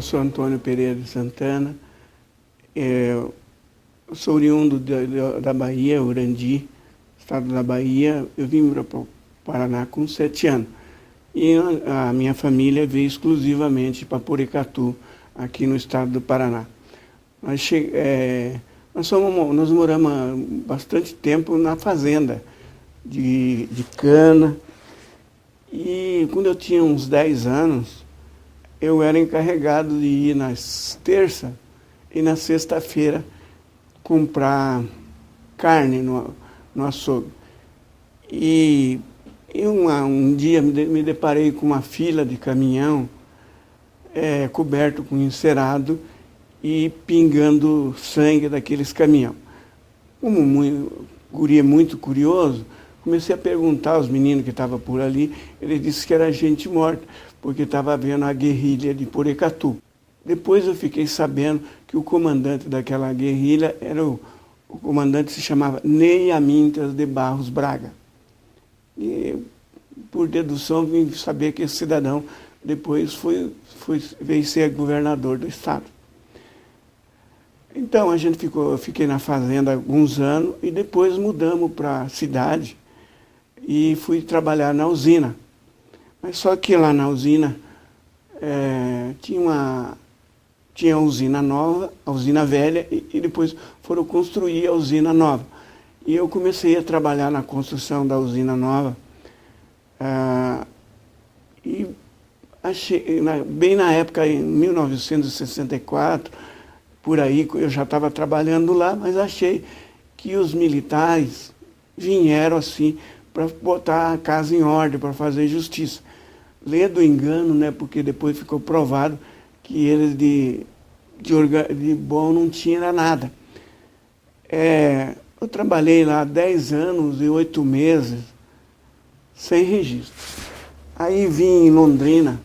Eu sou Antônio Pereira de Santana, eu sou oriundo da Bahia, Urandi, estado da Bahia. Eu vim para o Paraná com 7 anos. E a minha família veio exclusivamente para Porecatu, aqui no estado do Paraná. Nós moramos há bastante tempo na fazenda de cana. E quando eu tinha uns 10 anos, eu era encarregado de ir nas terças e na sexta-feira comprar carne no açougue. E um dia me deparei com uma fila de caminhão coberto com encerado e pingando sangue daqueles caminhões. Como guri é muito curioso, comecei a perguntar aos meninos que estavam por ali. Ele disse que era gente morta, porque estava vendo a guerrilha de Porecatu. Depois eu fiquei sabendo que o comandante daquela guerrilha era o comandante, se chamava Ney Amintas de Barros Braga. E por dedução vim saber que esse cidadão depois veio ser governador do estado. Então eu fiquei na fazenda alguns anos e depois mudamos para a cidade e fui trabalhar na usina. Mas só que lá na usina tinha a usina nova, a usina velha, e depois foram construir a usina nova. E eu comecei a trabalhar na construção da usina nova. E achei, bem na época, em 1964, por aí, eu já estava trabalhando lá, mas achei que os militares vieram assim para botar a casa em ordem, para fazer justiça. Lê do engano, né, porque depois ficou provado que eles de bom não tinham nada. Eu trabalhei lá 10 anos e 8 meses, sem registro. Aí vim em Londrina,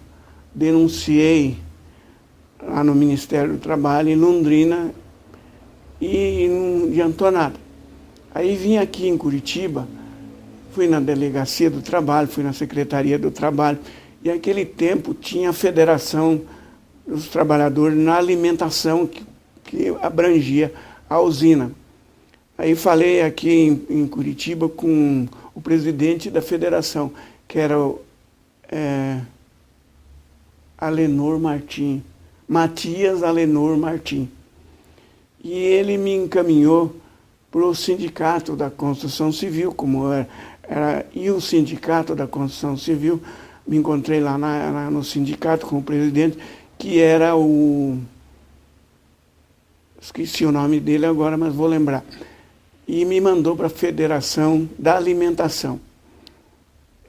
denunciei lá no Ministério do Trabalho, em Londrina, e não adiantou nada. Aí vim aqui em Curitiba, fui na Delegacia do Trabalho, fui na Secretaria do Trabalho, e naquele tempo tinha a Federação dos Trabalhadores na alimentação que abrangia a usina. Aí falei aqui em Curitiba com o presidente da federação, que era o Matias Alenor Martim. E ele me encaminhou para o Sindicato da Construção Civil, e o Sindicato da Construção Civil, me encontrei lá no sindicato com o presidente, que era esqueci o nome dele agora, mas vou lembrar. E me mandou para a Federação da Alimentação.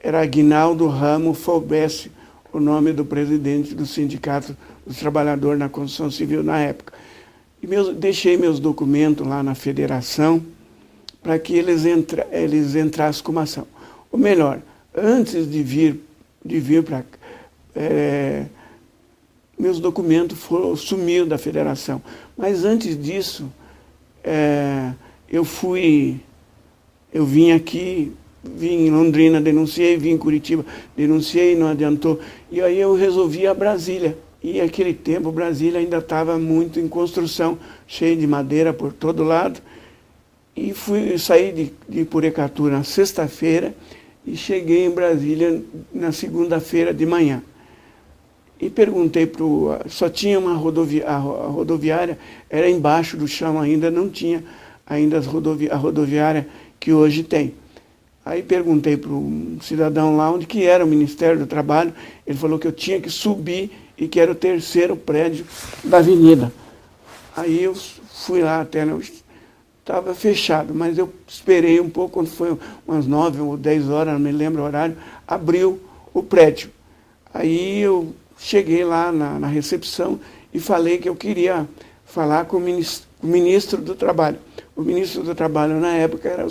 Era Aguinaldo Ramos Foubesse, o nome do presidente do Sindicato dos Trabalhadores na Construção Civil na época. E deixei meus documentos lá na federação para que eles entrassem com uma ação. Ou melhor, antes de vir para meus documentos sumiram da federação. Mas antes disso, eu vim aqui, vim em Londrina, denunciei, vim em Curitiba, denunciei, não adiantou. E aí eu resolvi a Brasília. E naquele tempo Brasília ainda estava muito em construção, cheio de madeira por todo lado. E saí de Porecatu na sexta-feira e cheguei em Brasília na segunda-feira de manhã. E perguntei só tinha uma a rodoviária, era embaixo do chão ainda, não tinha ainda a rodoviária que hoje tem. Aí perguntei para um cidadão lá onde que era o Ministério do Trabalho. Ele falou que eu tinha que subir e que era o 3º prédio da avenida. Aí eu fui lá até, estava fechado, mas eu esperei um pouco, quando foi umas 9 ou 10 horas, não me lembro o horário, abriu o prédio. Aí eu cheguei lá na recepção e falei que eu queria falar com o ministro do Trabalho. O ministro do Trabalho na época era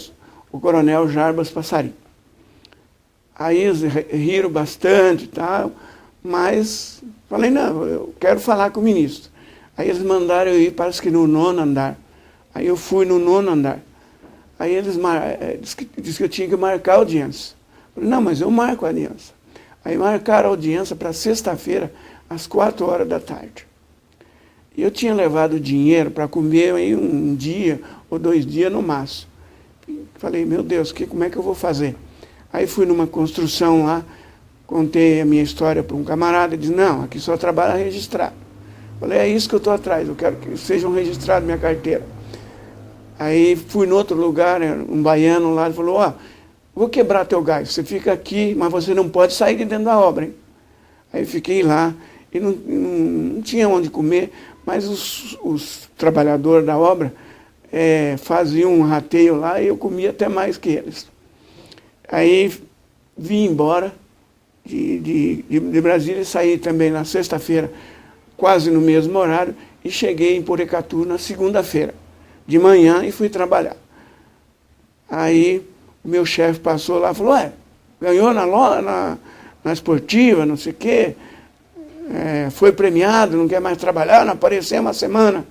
o coronel Jarbas Passarim. Aí eles riram bastante e tal, mas falei, não, eu quero falar com o ministro. Aí eles mandaram eu ir, parece que no 9º andar. Aí eu fui no 9º andar. Aí eles disse que eu tinha que marcar a audiência. Falei, não, mas eu marco a audiência. Aí marcaram a audiência para sexta-feira, às 4 horas da tarde. E eu tinha levado dinheiro para comer aí um dia ou 2 dias no máximo. Falei, meu Deus, como é que eu vou fazer? Aí fui numa construção lá, contei a minha história para um camarada, ele disse, não, aqui só trabalha registrado. Falei, é isso que eu estou atrás, eu quero que sejam registrados minha carteira. Aí fui no outro lugar, um baiano lá, ele falou, ó, vou quebrar teu gás, você fica aqui, mas você não pode sair de dentro da obra, hein? Aí fiquei lá, e não tinha onde comer, mas os trabalhadores da obra faziam um rateio lá e eu comia até mais que eles. Aí vim embora de Brasília e saí também na sexta-feira, quase no mesmo horário, e cheguei em Porecatu na segunda-feira, de manhã, e fui trabalhar. Aí o meu chefe passou lá e falou, ganhou na esportiva, não sei o quê, foi premiado, não quer mais trabalhar, não apareceu uma semana.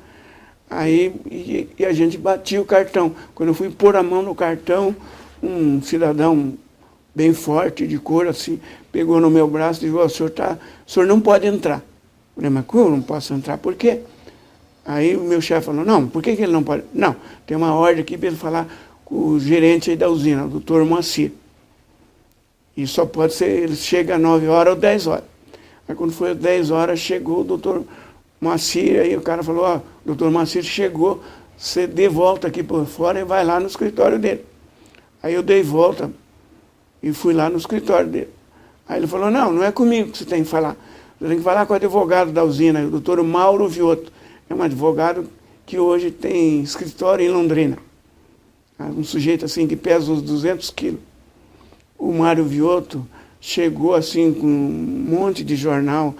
Aí e a gente batia o cartão. Quando eu fui pôr a mão no cartão, um cidadão bem forte, de cor assim, pegou no meu braço e disse, o senhor não pode entrar. Eu falei, mas como eu não posso entrar? Por quê? Aí o meu chefe falou, não, por que ele não pode? Não, tem uma ordem aqui para ele falar com o gerente aí da usina, o doutor Moacir. E só pode ser, ele chega às 9 horas ou 10 horas. Aí quando foi às 10 horas, chegou o doutor Moacir, aí o cara falou, doutor Moacir chegou, você dê volta aqui por fora e vai lá no escritório dele. Aí eu dei volta e fui lá no escritório dele. Aí ele falou, não é comigo que você tem que falar. Você tem que falar com o advogado da usina, o doutor Mauro Viotto. É um advogado que hoje tem escritório em Londrina. Um sujeito assim que pesa uns 200 quilos. O Mário Viotto chegou assim com um monte de jornal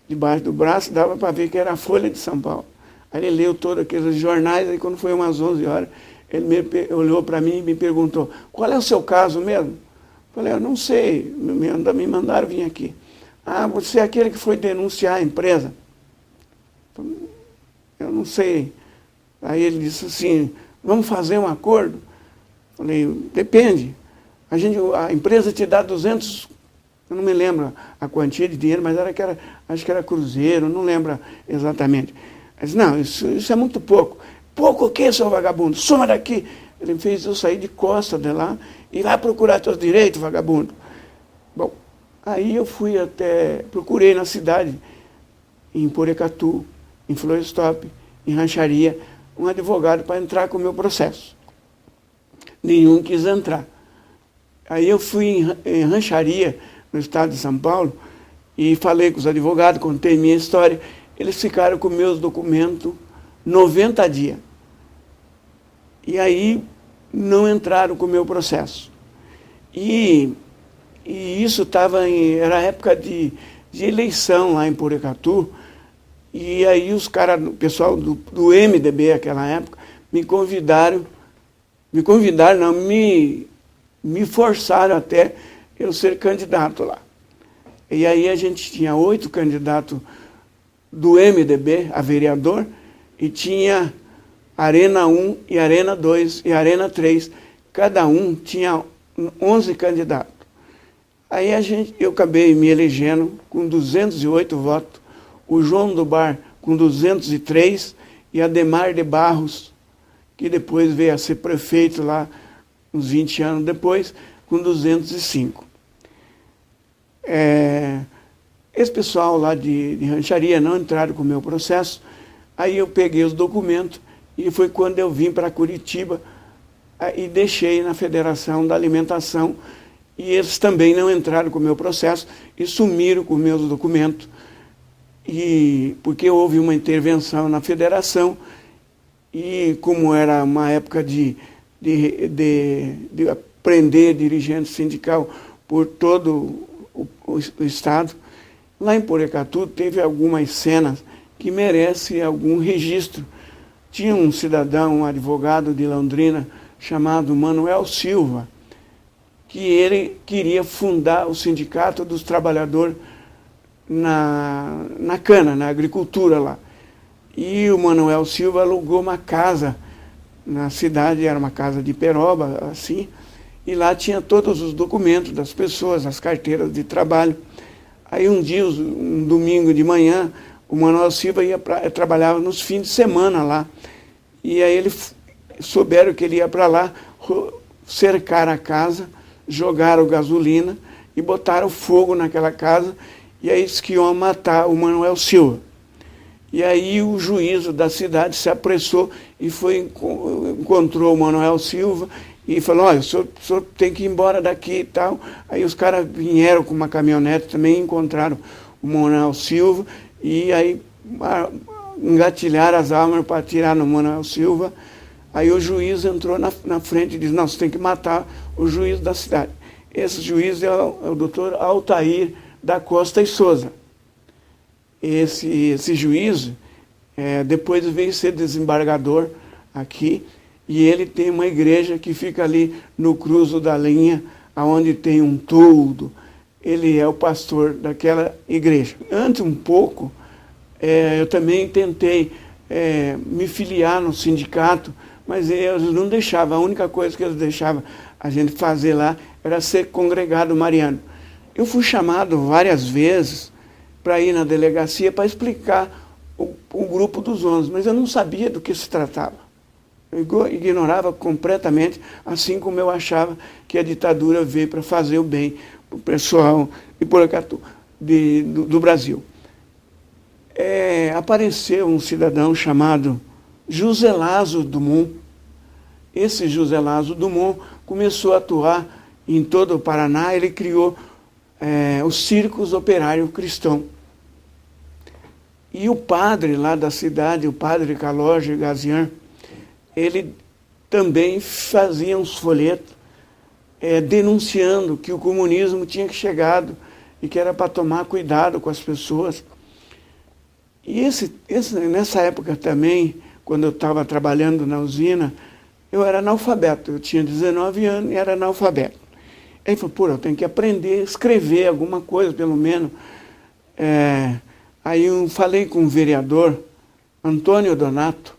debaixo do braço, dava para ver que era a Folha de São Paulo. Aí ele leu todos aqueles jornais, aí quando foi umas 11 horas, ele olhou para mim e me perguntou, qual é o seu caso mesmo? Eu falei, eu não sei, me mandaram vir aqui. Você é aquele que foi denunciar a empresa? Eu não sei. Aí ele disse assim, vamos fazer um acordo? Eu falei, depende. A empresa te dá 200, eu não me lembro a quantia de dinheiro, mas acho que era cruzeiro, não lembro exatamente. Ele disse, não, isso é muito pouco. Pouco o quê, seu vagabundo? Suma daqui. Ele fez eu sair de costas de lá e lá procurar teus direitos, vagabundo. Bom, aí eu fui procurei na cidade, em Porecatu, em Florestop, em Rancharia, um advogado para entrar com o meu processo. Nenhum quis entrar. Aí eu fui em Rancharia, no estado de São Paulo, e falei com os advogados, contei minha história. Eles ficaram com meus documentos 90 dias. E aí não entraram com o meu processo. E isso era época de eleição lá em Porecatu, e aí o pessoal do MDB naquela época, me forçaram até eu ser candidato lá. E aí a gente tinha 8 candidatos do MDB a vereador, e tinha Arena 1 e Arena 2 e Arena 3. Cada um tinha 11 candidatos. Aí eu acabei me elegendo com 208 votos, o João do Bar com 203 e Ademar de Barros, que depois veio a ser prefeito lá, uns 20 anos depois, com 205. Esse pessoal lá de Rancharia não entraram com o meu processo, aí eu peguei os documentos e foi quando eu vim para Curitiba e deixei na Federação da Alimentação, e eles também não entraram com o meu processo e sumiram com meus documentos, porque houve uma intervenção na federação, e como era uma época de prender dirigente sindical por todo o estado, lá em Porecatu teve algumas cenas que merecem algum registro. Tinha um cidadão, um advogado de Londrina, chamado Manuel Silva, que ele queria fundar o Sindicato dos Trabalhadores na cana, na agricultura lá. E o Manuel Silva alugou uma casa na cidade, era uma casa de peroba, assim, e lá tinha todos os documentos das pessoas, as carteiras de trabalho. Aí um dia, um domingo de manhã, o Manuel Silva trabalhava nos fins de semana lá. E aí eles souberam que ele ia para lá, cercaram a casa, jogaram gasolina e botaram fogo naquela casa, e aí eles que iam matar o Manuel Silva. E aí o juízo da cidade se apressou e encontrou o Manuel Silva e falou, olha, o senhor tem que ir embora daqui e tal. Aí os caras vieram com uma caminhonete também, encontraram o Manuel Silva, e aí engatilharam as armas para atirar no Manuel Silva. Aí o juiz entrou na frente e disse, não, você tem que matar o juiz da cidade. Esse juiz é o doutor Altair da Costa e Souza. Esse juiz, depois veio ser desembargador aqui, e ele tem uma igreja que fica ali no Cruzo da Linha, onde tem um toldo. Ele é o pastor daquela igreja. Antes um pouco, eu também tentei me filiar no sindicato, mas eles não deixavam. A única coisa que eles deixavam a gente fazer lá era ser congregado mariano. Eu fui chamado várias vezes para ir na delegacia para explicar o grupo dos 11, mas eu não sabia do que se tratava. Eu ignorava completamente, assim como eu achava que a ditadura veio para fazer o bem para o pessoal de Poracatu, do Brasil. Apareceu um cidadão chamado José Lázaro Dumont. Esse José Lázaro Dumont começou a atuar em todo o Paraná. Ele criou os Círculos Operário Cristão. E o padre lá da cidade, o padre Calógio Gazian, ele também fazia uns folhetos denunciando que o comunismo tinha chegado e que era para tomar cuidado com as pessoas. E nessa época também, quando eu estava trabalhando na usina, eu era analfabeto. Eu tinha 19 anos e era analfabeto. Aí ele falou, pô, eu tenho que aprender a escrever alguma coisa, pelo menos. Aí eu falei com o vereador, Antônio Donato,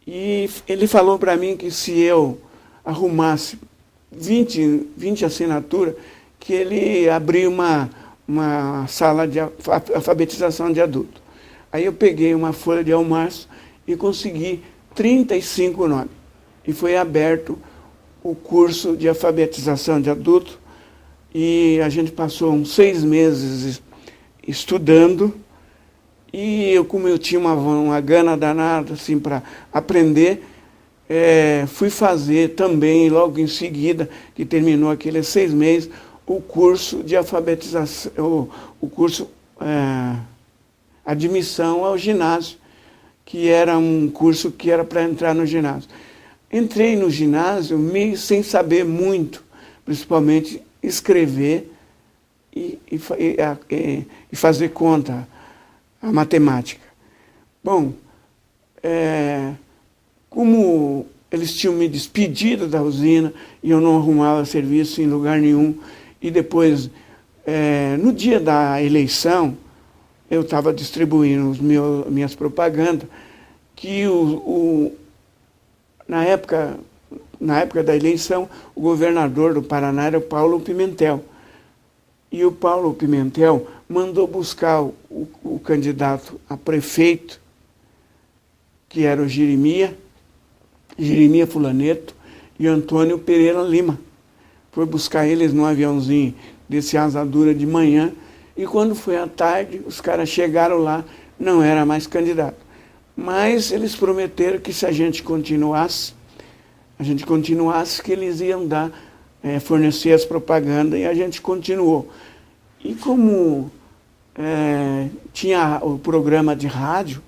e ele falou para mim que se eu arrumasse 20 assinaturas, que ele abria uma sala de alfabetização de adulto. Aí eu peguei uma folha de almoço e consegui 35 nomes. E foi aberto o curso de alfabetização de adulto, e a gente passou uns 6 meses estudando, e como eu tinha uma gana danada assim, para aprender, fui fazer também, logo em seguida, que terminou aqueles 6 meses, o curso de alfabetização, o curso admissão ao ginásio, que era um curso que era para entrar no ginásio. Entrei no ginásio meio sem saber muito, principalmente escrever e fazer conta, a matemática. Bom, como eles tinham me despedido da usina e eu não arrumava serviço em lugar nenhum, e depois, no dia da eleição, eu estava distribuindo minhas propagandas, que na época da eleição, o governador do Paraná era o Paulo Pimentel. E o Paulo Pimentel mandou buscar o candidato a prefeito, que era o Jeremias Fulaneto e Antônio Pereira Lima. Foi buscar eles num aviãozinho desse asa dura de manhã, e quando foi à tarde, os caras chegaram lá, não era mais candidato. Mas eles prometeram que se a gente continuasse, que eles iam fornecer as propagandas, e a gente continuou. E como tinha o programa de rádio,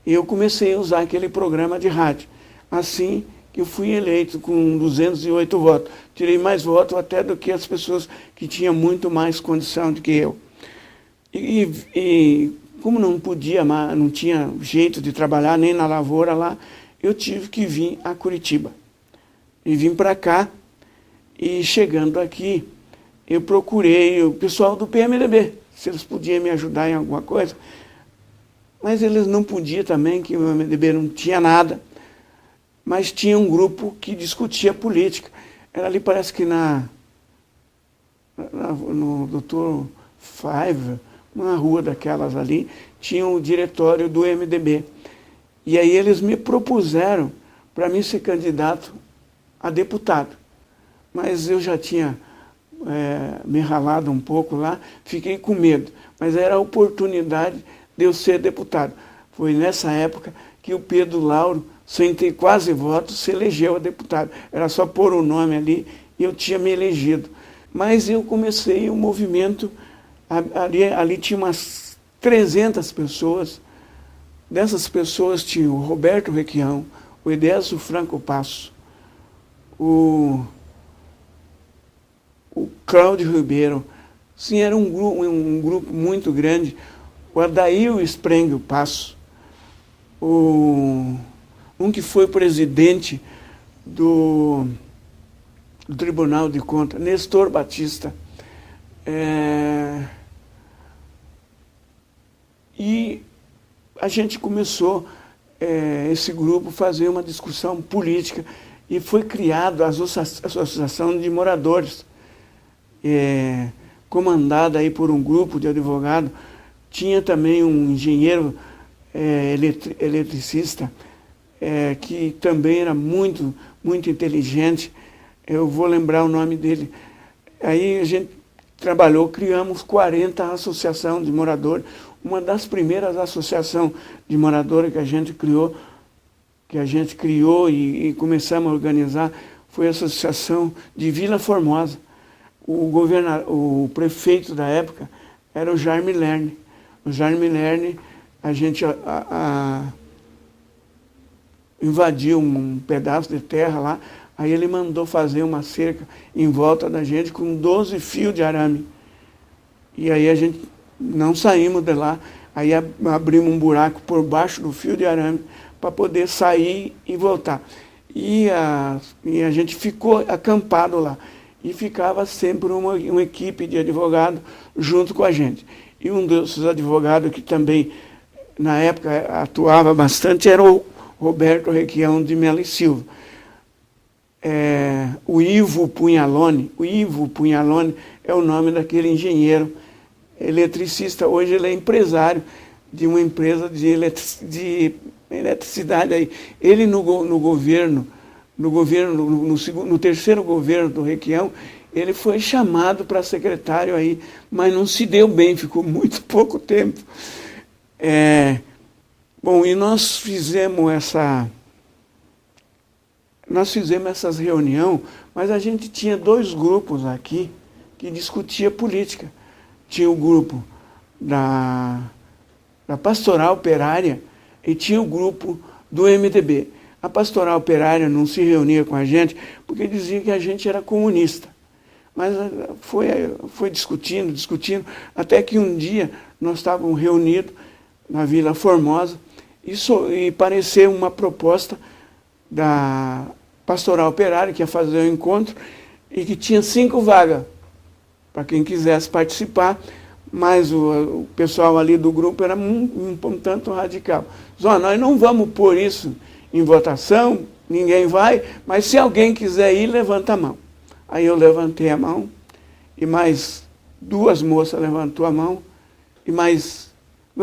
eu comecei a usar aquele programa de rádio. Assim que eu fui eleito com 208 votos. Tirei mais votos até do que as pessoas que tinham muito mais condição do que eu. E como não podia, não tinha jeito de trabalhar nem na lavoura lá, eu tive que vir a Curitiba. E vim para cá, e chegando aqui, eu procurei o pessoal do PMDB, se eles podiam me ajudar em alguma coisa. Mas eles não podiam também, que o PMDB não tinha nada. Mas tinha um grupo que discutia política. Era ali, parece que no Dr. Five, uma rua daquelas ali, tinha o diretório do MDB. E aí eles me propuseram para mim ser candidato a deputado. Mas eu já tinha me ralado um pouco lá, fiquei com medo. Mas era a oportunidade de eu ser deputado. Foi nessa época que o Pedro Lauro, sem ter quase votos, se elegeu a deputado. Era só pôr o nome ali e eu tinha me elegido. Mas eu comecei um movimento, ali tinha umas 300 pessoas. Dessas pessoas tinha o Roberto Requião, o Edésio Franco Passo, o Cláudio Ribeiro. Sim, era um grupo muito grande. O Adail Sprengel Passo, um que foi presidente do Tribunal de Contas, Nestor Batista. E a gente começou, esse grupo, a fazer uma discussão política e foi criado a Associação de Moradores, comandada aí por um grupo de advogados. Tinha também um engenheiro eletricista, que também era muito, muito inteligente. Eu vou lembrar o nome dele. Aí a gente trabalhou, criamos 40 associações de moradores. Uma das primeiras associações de moradores que a gente criou e começamos a organizar foi a Associação de Vila Formosa. O prefeito da época era o Jaime Lerner. O Jaime Lerner, a gente invadiu um pedaço de terra lá, aí ele mandou fazer uma cerca em volta da gente com 12 fios de arame. E aí a gente não saímos de lá, aí abrimos um buraco por baixo do fio de arame para poder sair e voltar. E a gente ficou acampado lá. E ficava sempre uma equipe de advogados junto com a gente. E um desses advogados que também, na época, atuava bastante era o Roberto Requião de Melo e Silva. O Ivo Punhalone é o nome daquele engenheiro eletricista. Hoje ele é empresário de uma empresa de eletricidade. Aí. Ele no terceiro governo do Requião, ele foi chamado para secretário aí, mas não se deu bem, ficou muito pouco tempo. Bom, e nós fizemos essas reuniões, mas a gente tinha dois grupos aqui que discutia política. Tinha o grupo da Pastoral Operária e tinha o grupo do MDB. A Pastoral Operária não se reunia com a gente porque dizia que a gente era comunista. Mas foi discutindo, até que um dia nós estávamos reunidos na Vila Formosa e pareceu uma proposta da Pastoral Operária, que ia fazer o encontro, e que tinha 5 vagas para quem quisesse participar, mas o pessoal ali do grupo era um tanto radical. Nós não vamos pôr isso em votação, ninguém vai, mas se alguém quiser ir, levanta a mão. Aí eu levantei a mão, e mais 2 moças levantou a mão, e nós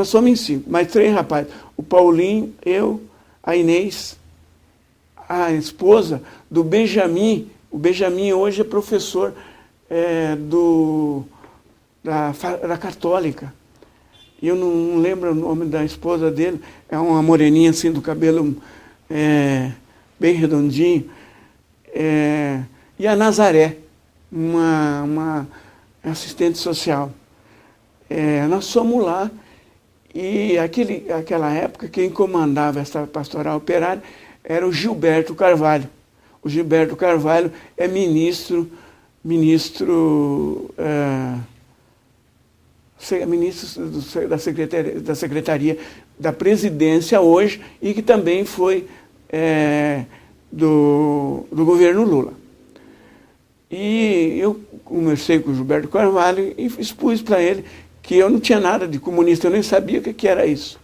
somos em 5, mais 3 rapazes. O Paulinho, eu, a Inês, a esposa do Benjamin. O Benjamin hoje é professor da Católica. Eu não lembro o nome da esposa dele, é uma moreninha assim, do cabelo bem redondinho. E a Nazaré, uma assistente social. Nós fomos lá, e aquela época quem comandava essa Pastoral Operária era o Gilberto Carvalho. O Gilberto Carvalho é ministro da Secretaria da Presidência hoje, e que também foi do governo Lula. E eu conversei com o Gilberto Carvalho e expus para ele que eu não tinha nada de comunista, eu nem sabia o que era isso.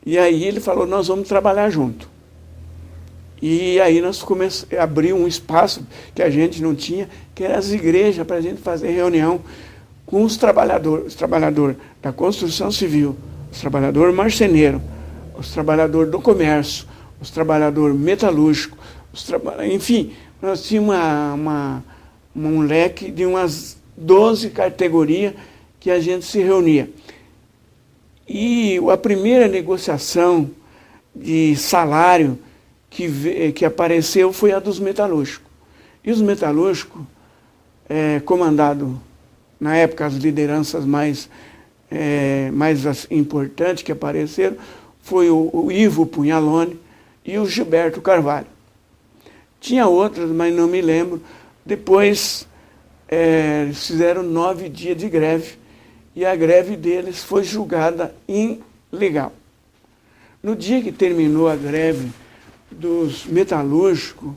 E aí ele falou, nós vamos trabalhar junto. E aí nós abrimos um espaço que a gente não tinha, que era as igrejas, para a gente fazer reunião com os trabalhadores da construção civil, os trabalhadores marceneiros, os trabalhadores do comércio, os trabalhadores metalúrgicos, enfim, nós tínhamos um leque de umas 12 categorias que a gente se reunia. E a primeira negociação de salário que apareceu foi a dos metalúrgicos. E os metalúrgicos, comandado na época as lideranças mais importantes que apareceram, foi o Ivo Punhalone e o Gilberto Carvalho. Tinha outras, mas não me lembro. Depois eles fizeram 9 dias de greve e a greve deles foi julgada ilegal. No dia que terminou a greve dos metalúrgicos,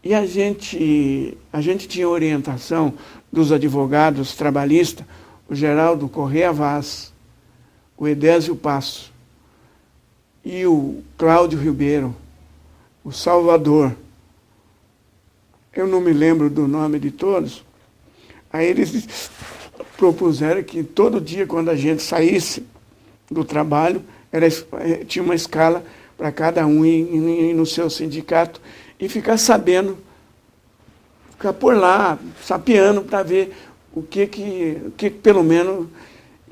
e a gente tinha orientação dos advogados trabalhistas, o Geraldo Correia Vaz, o Edésio Passo e o Cláudio Ribeiro, o Salvador. Eu não me lembro do nome de todos. Aí eles propuseram que todo dia, quando a gente saísse do trabalho, tinha uma escala para cada um ir no seu sindicato e ficar sabendo, ficar por lá, sapeando para ver o que pelo menos...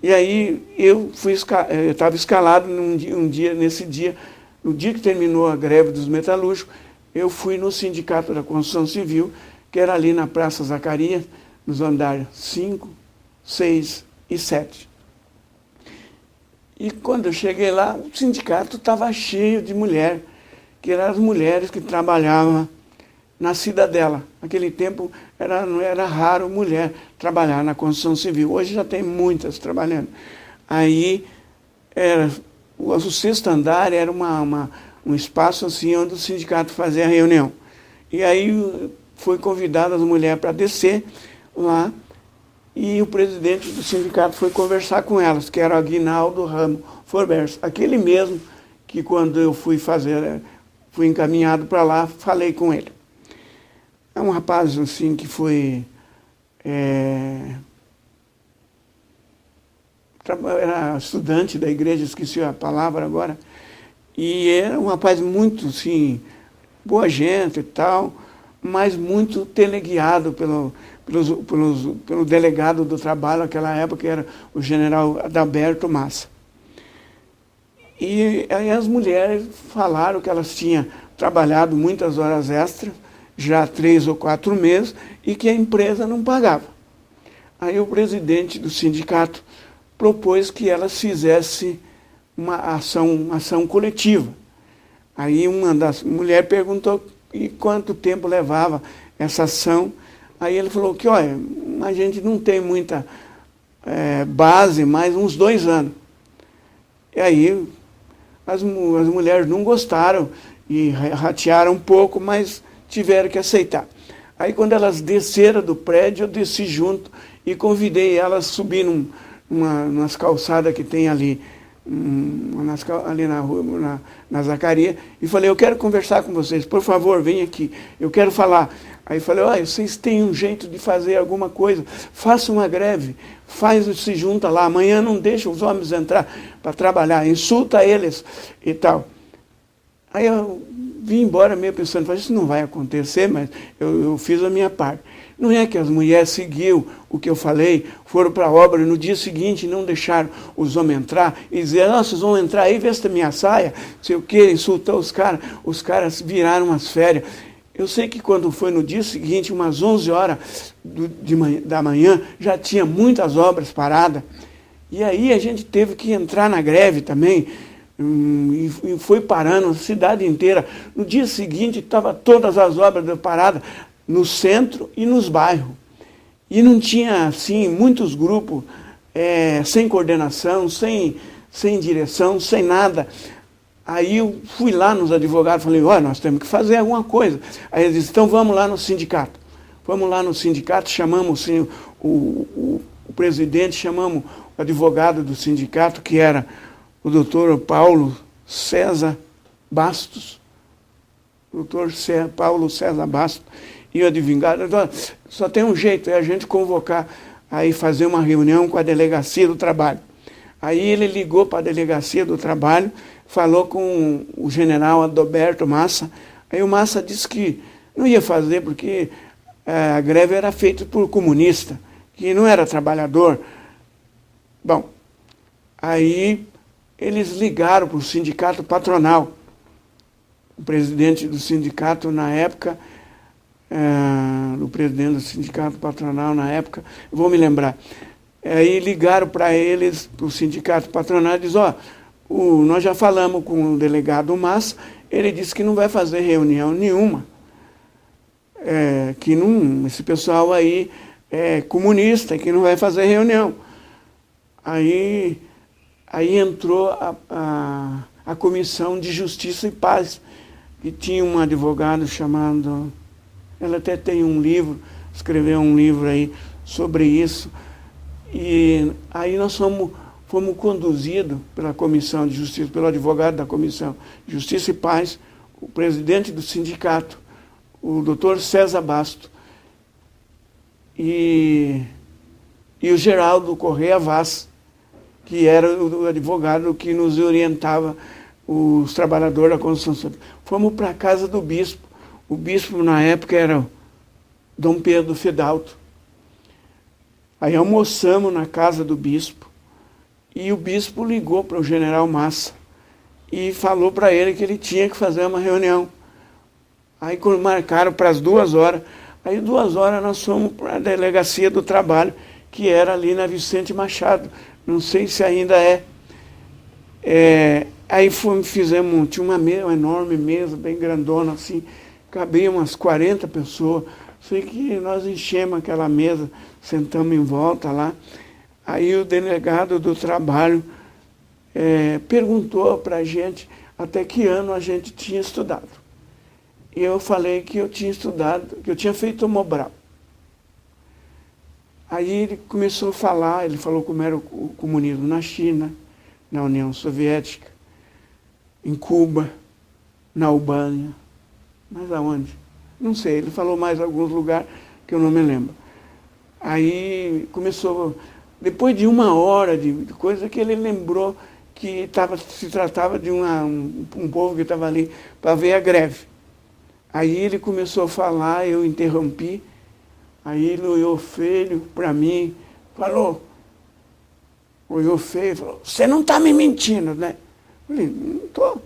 E aí eu estava escalado nesse dia, no dia que terminou a greve dos metalúrgicos, eu fui no Sindicato da Construção Civil, que era ali na Praça Zacarias, nos andares 5, 6 e 7. E quando eu cheguei lá, o sindicato estava cheio de mulher, que eram as mulheres que trabalhavam na Cidadela. Naquele tempo não era raro mulher trabalhar na construção civil. Hoje já tem muitas trabalhando. Aí o sexto andar era um espaço assim onde o sindicato fazia a reunião. E aí foi convidada as mulheres para descer lá e o presidente do sindicato foi conversar com elas, que era o Aguinaldo Ramo Forbers, aquele mesmo que quando eu fui encaminhado para lá, falei com ele. É um rapaz assim que foi... era estudante da igreja, esqueci a palavra agora, e era um rapaz muito, assim, boa gente e tal, mas muito teleguiado pelo delegado do trabalho naquela época, que era o general Adalberto Massa. E aí as mulheres falaram que elas tinham trabalhado muitas horas extras, já há 3 ou 4 meses, e que a empresa não pagava. Aí o presidente do sindicato propôs que elas fizessem uma ação coletiva. Aí uma das mulheres perguntou e quanto tempo levava essa ação. Aí ele falou que, olha, a gente não tem muita base, mas uns 2 anos. E aí as mulheres não gostaram e ratearam um pouco, mas tiveram que aceitar. Aí quando elas desceram do prédio, eu desci junto e convidei elas a subir nas calçadas que tem ali, ali na rua, na Zacarias, e falei, eu quero conversar com vocês, por favor, vem aqui, eu quero falar. Aí falei, olha, vocês têm um jeito de fazer alguma coisa, faça uma greve, se junta lá, amanhã não deixa os homens entrar para trabalhar, insulta eles e tal. Aí eu vim embora meio pensando, isso não vai acontecer, mas eu fiz a minha parte. Não é que as mulheres seguiram o que eu falei, foram para a obra, e no dia seguinte não deixaram os homens entrar, e dizer, não, vocês vão entrar aí, vesta minha saia, sei o quê, insultou os caras viraram as férias. Eu sei que quando foi no dia seguinte, umas 11 horas da manhã, já tinha muitas obras paradas, e aí a gente teve que entrar na greve também, e foi parando a cidade inteira. No dia seguinte, estavam todas as obras paradas, no centro e nos bairros. E não tinha, assim, muitos grupos sem coordenação, sem direção, sem nada. Aí eu fui lá nos advogados, falei, olha, nós temos que fazer alguma coisa. Aí eles disseram, então vamos lá no sindicato. Vamos lá no sindicato, chamamos assim, o presidente, chamamos o advogado do sindicato, que era o doutor Paulo César Bastos. Doutor Paulo César Bastos. E o advogado, só tem um jeito, é a gente convocar aí fazer uma reunião com a delegacia do trabalho. Aí ele ligou para a delegacia do trabalho, falou com o general Adalberto Massa. Aí o Massa disse que não ia fazer porque a greve era feita por comunista, que não era trabalhador. Bom, aí eles ligaram para o sindicato patronal. O presidente do sindicato na época, o presidente do sindicato patronal na época, vou me lembrar. Aí ligaram para eles, para o sindicato patronal, e dizem, nós já falamos com o delegado Massa, ele disse que não vai fazer reunião nenhuma, que não, esse pessoal aí é comunista, que não vai fazer reunião. Aí entrou a Comissão de Justiça e Paz, que tinha um advogado chamado, ela até tem um livro, escreveu um livro aí sobre isso, e aí nós fomos conduzidos pela Comissão de Justiça, pelo advogado da Comissão de Justiça e Paz, o presidente do sindicato, o doutor César Basto, e o Geraldo Correia Vaz, que era o advogado que nos orientava, os trabalhadores da construção civil. Fomos para a casa do bispo. O bispo, na época, era Dom Pedro Fidalto. Aí almoçamos na casa do bispo, e o bispo ligou para o general Massa e falou para ele que ele tinha que fazer uma reunião. Aí marcaram para as 2h. Aí 2h nós fomos para a delegacia do trabalho, que era ali na Vicente Machado. Não sei se ainda é. Aí fizemos, tinha uma enorme mesa, bem grandona assim, cabia umas 40 pessoas. Sei que nós enchemos aquela mesa, sentamos em volta lá. Aí o delegado do trabalho perguntou para a gente até que ano a gente tinha estudado. E eu falei que eu tinha estudado, que eu tinha feito o Mobral. Aí ele começou a falar, ele falou como era o comunismo na China, na União Soviética, em Cuba, na Albânia, mas aonde? Não sei, ele falou mais alguns lugares que eu não me lembro. Aí começou, depois de 1h de coisa, que ele lembrou que se tratava de um povo que estava ali para ver a greve. Aí ele começou a falar, eu interrompi, aí ele olhou feio para mim, olhou feio, falou, você não está me mentindo, né? Eu falei, não estou.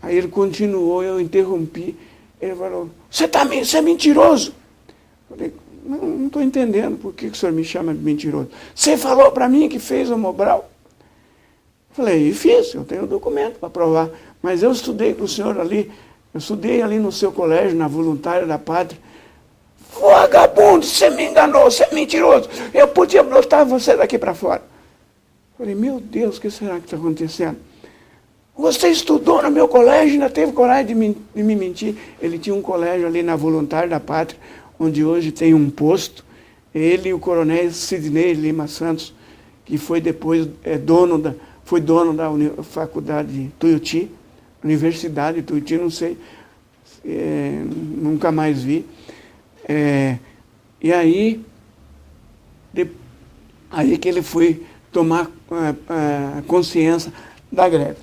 Aí ele continuou, eu interrompi, ele falou, você é mentiroso. Eu falei, não estou entendendo por que o senhor me chama de mentiroso. Você falou para mim que fez o Mobral. Eu falei, e fiz, eu tenho documento para provar, mas eu estudei com o senhor ali, eu estudei ali no seu colégio, na Voluntária da Pátria. Vagabundo, você me enganou, você é mentiroso. Eu podia botar você daqui para fora. Falei, meu Deus, o que será que está acontecendo? Você estudou no meu colégio e ainda teve coragem de me mentir. Ele tinha um colégio ali na Voluntária da Pátria, onde hoje tem um posto. Ele e o coronel Sidney Lima Santos, que foi depois dono da faculdade de Tuiuti, Universidade de Tuiuti, não sei, nunca mais vi. E aí que ele foi tomar consciência da greve.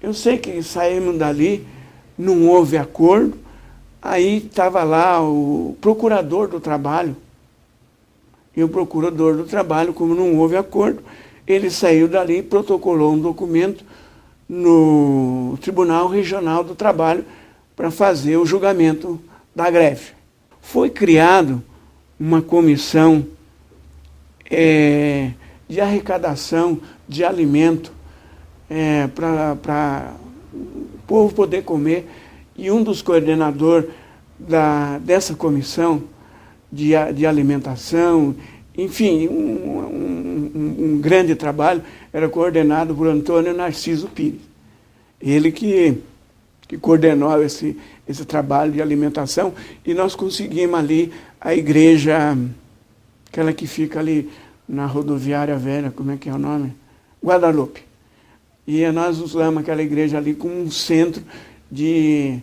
Eu sei que saímos dali, não houve acordo, aí estava lá o procurador do trabalho, e o procurador do trabalho, como não houve acordo, ele saiu dali e protocolou um documento no Tribunal Regional do Trabalho para fazer o julgamento da greve. Foi criado uma comissão de arrecadação de alimento para o povo poder comer, e um dos coordenadores dessa comissão de alimentação, enfim, um grande trabalho, era coordenado por Antônio Narciso Pires. Ele que coordenou esse trabalho de alimentação, e nós conseguimos ali a igreja, aquela que fica ali na rodoviária velha, como é que é o nome? Guadalupe. E nós usamos aquela igreja ali como um centro de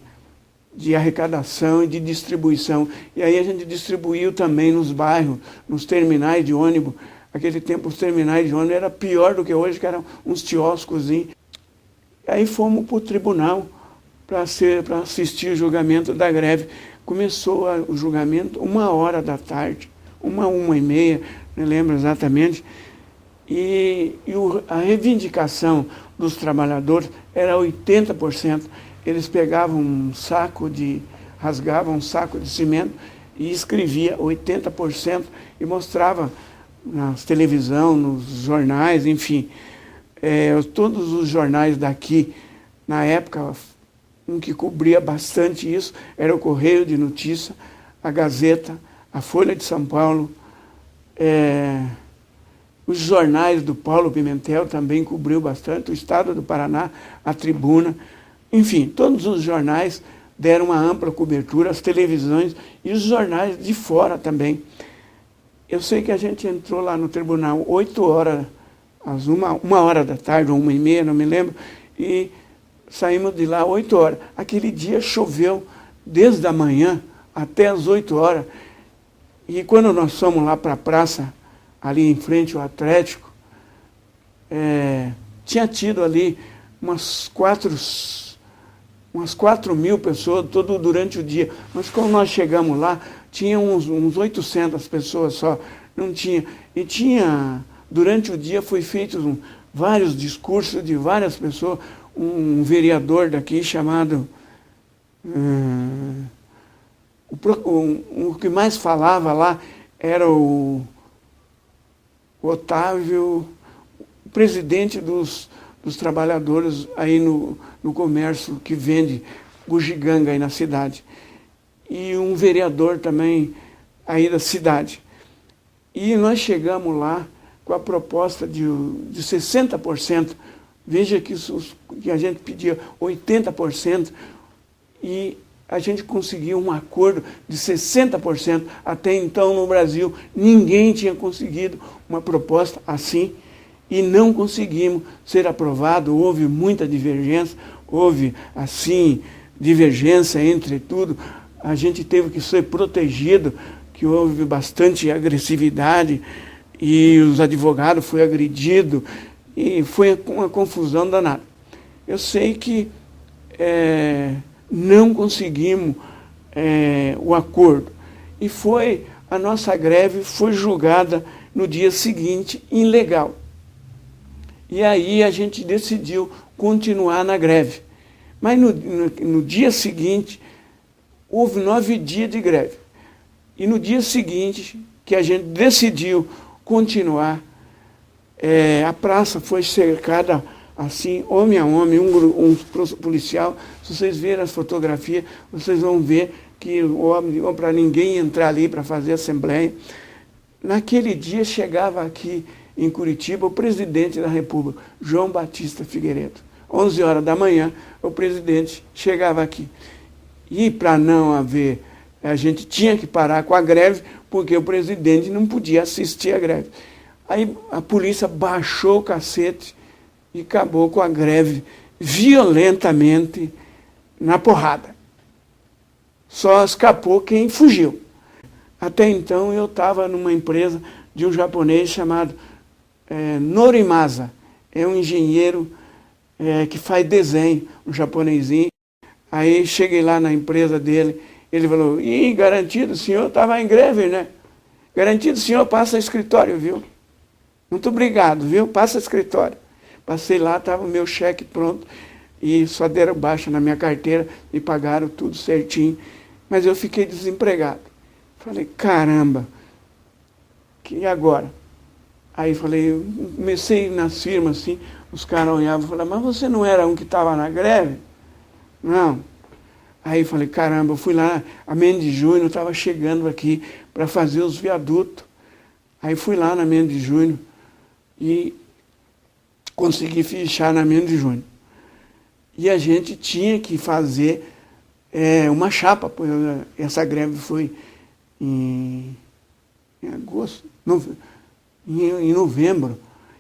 de arrecadação e de distribuição. E aí a gente distribuiu também nos bairros, nos terminais de ônibus. Aquele tempo os terminais de ônibus era pior do que hoje, que eram uns quioscos. Aí fomos para o tribunal para assistir o julgamento da greve. Começou o julgamento 1h da tarde, 1h30, não lembro exatamente. A reivindicação dos trabalhadores era 80%. Eles pegavam rasgavam um saco de cimento e escrevia 80% e mostrava na televisão, nos jornais, enfim. Todos os jornais daqui, na época, um que cobria bastante isso era o Correio de Notícia, a Gazeta, a Folha de São Paulo, os jornais do Paulo Pimentel também cobriu bastante, o Estado do Paraná, a Tribuna, enfim, todos os jornais deram uma ampla cobertura, as televisões e os jornais de fora também. Eu sei que a gente entrou lá no tribunal 8h, às 1h da tarde, ou 1h30, não me lembro, e saímos de lá 8h. Aquele dia choveu desde a manhã até as 8h. E quando nós fomos lá para a praça, ali em frente ao Atlético, tinha tido ali umas 4.000 pessoas todo durante o dia. Mas quando nós chegamos lá, tinha uns 800 pessoas só. Não tinha. E durante o dia foi feito vários discursos de várias pessoas. Um vereador daqui chamado... o que mais falava lá era o Otávio, o presidente dos trabalhadores aí no comércio que vende bugiganga aí na cidade. E um vereador também aí da cidade. E nós chegamos lá com a proposta de 60%. Veja que a gente pedia 80% e a gente conseguiu um acordo de 60%. Até então, no Brasil, ninguém tinha conseguido uma proposta assim e não conseguimos ser aprovado. Houve muita divergência, houve, assim, divergência entre tudo. A gente teve que ser protegido, que houve bastante agressividade e os advogados foram agredidos e foi uma confusão danada. Eu sei que não conseguimos o acordo. E a nossa greve foi julgada no dia seguinte ilegal. E aí a gente decidiu continuar na greve. Mas no dia seguinte, houve 9 dias de greve. E no dia seguinte, que a gente decidiu continuar, a praça foi cercada assim, homem a homem, um policial. Se vocês verem as fotografias, vocês vão ver que para ninguém entrar ali para fazer assembleia. Naquele dia chegava aqui em Curitiba o presidente da República, João Batista Figueiredo. 11h da manhã, o presidente chegava aqui. E para não haver, a gente tinha que parar com a greve, porque o presidente não podia assistir à greve. Aí a polícia baixou o cacete e acabou com a greve violentamente na porrada. Só escapou quem fugiu. Até então eu estava numa empresa de um japonês chamado Norimasa. É um engenheiro que faz desenho, um japonesinho. Aí cheguei lá na empresa dele, ele falou: "Ih, garantido, o senhor estava em greve, né? Garantido, o senhor passa escritório, viu? Muito obrigado, viu? Passa escritório." Passei lá, estava o meu cheque pronto e só deram baixa na minha carteira e pagaram tudo certinho. Mas eu fiquei desempregado. Falei: caramba, e agora? Aí eu comecei nas firmas assim, os caras olhavam e falavam: "Mas você não era um que estava na greve?" "Não." Aí falei: caramba, eu fui lá, a Mendes de Junho estava chegando aqui para fazer os viadutos. Aí fui lá na Mendes de Junho e consegui fichar na Mendes de Junho. E a gente tinha que fazer uma chapa. Essa greve foi em agosto, em novembro.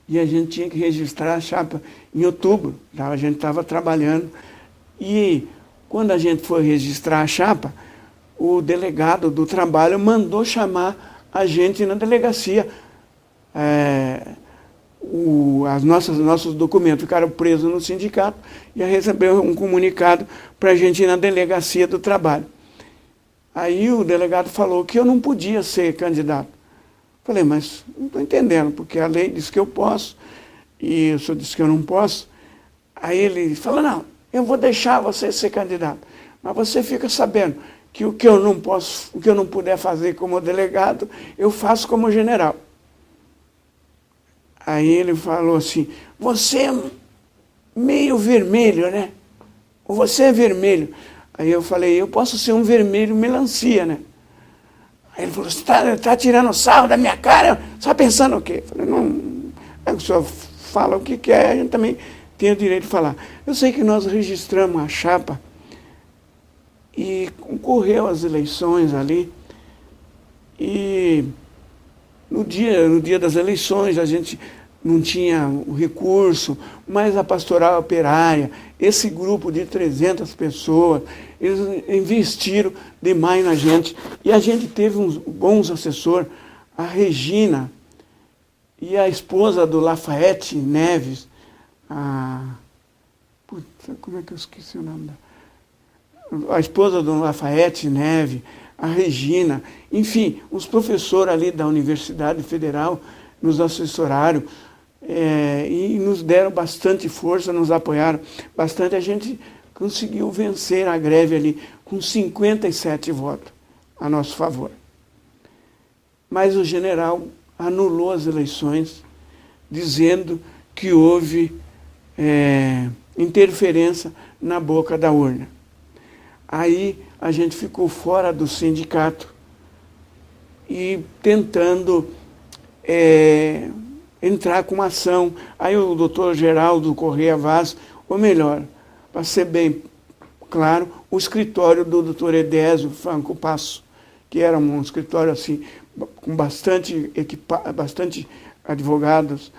E a gente tinha que registrar a chapa em outubro. A gente estava trabalhando. E Quando a gente foi registrar a chapa, o delegado do trabalho mandou chamar a gente na delegacia. Nossos documentos ficaram presos no sindicato e recebeu um comunicado para a gente ir na delegacia do trabalho. Aí o delegado falou que eu não podia ser candidato. Falei, mas não estou entendendo, porque a lei diz que eu posso e o senhor disse que eu não posso. Aí ele falou, não, eu vou deixar você ser candidato, mas você fica sabendo que o que eu não posso, o que eu não puder fazer como delegado, eu faço como general. Aí ele falou assim, você é meio vermelho, né? Ou você é vermelho. Aí eu falei, eu posso ser um vermelho melancia, né? Aí ele falou, você tá tirando sarro da minha cara? Você está pensando o quê? Eu falei, não, o senhor fala o que quer, a gente também tem o direito de falar. Eu sei que nós registramos a chapa e concorreu às eleições ali. E no dia das eleições a gente não tinha o recurso, mas a pastoral operária, esse grupo de 300 pessoas, eles investiram demais na gente. E a gente teve uns bons assessores, a Regina e a esposa do Lafayette Neves, como é que eu esqueci o nome dela? A esposa do Lafayette Neves, a Regina, enfim, os professores ali da Universidade Federal nos assessoraram e nos deram bastante força, nos apoiaram bastante. A gente conseguiu vencer a greve ali com 57 votos a nosso favor. Mas o general anulou as eleições, dizendo que houve interferência na boca da urna. Aí a gente ficou fora do sindicato e tentando entrar com uma ação. Aí o doutor Geraldo Correia Vaz, ou melhor, para ser bem claro, o escritório do doutor Edésio Franco Passo, que era um escritório assim, com bastante advogados,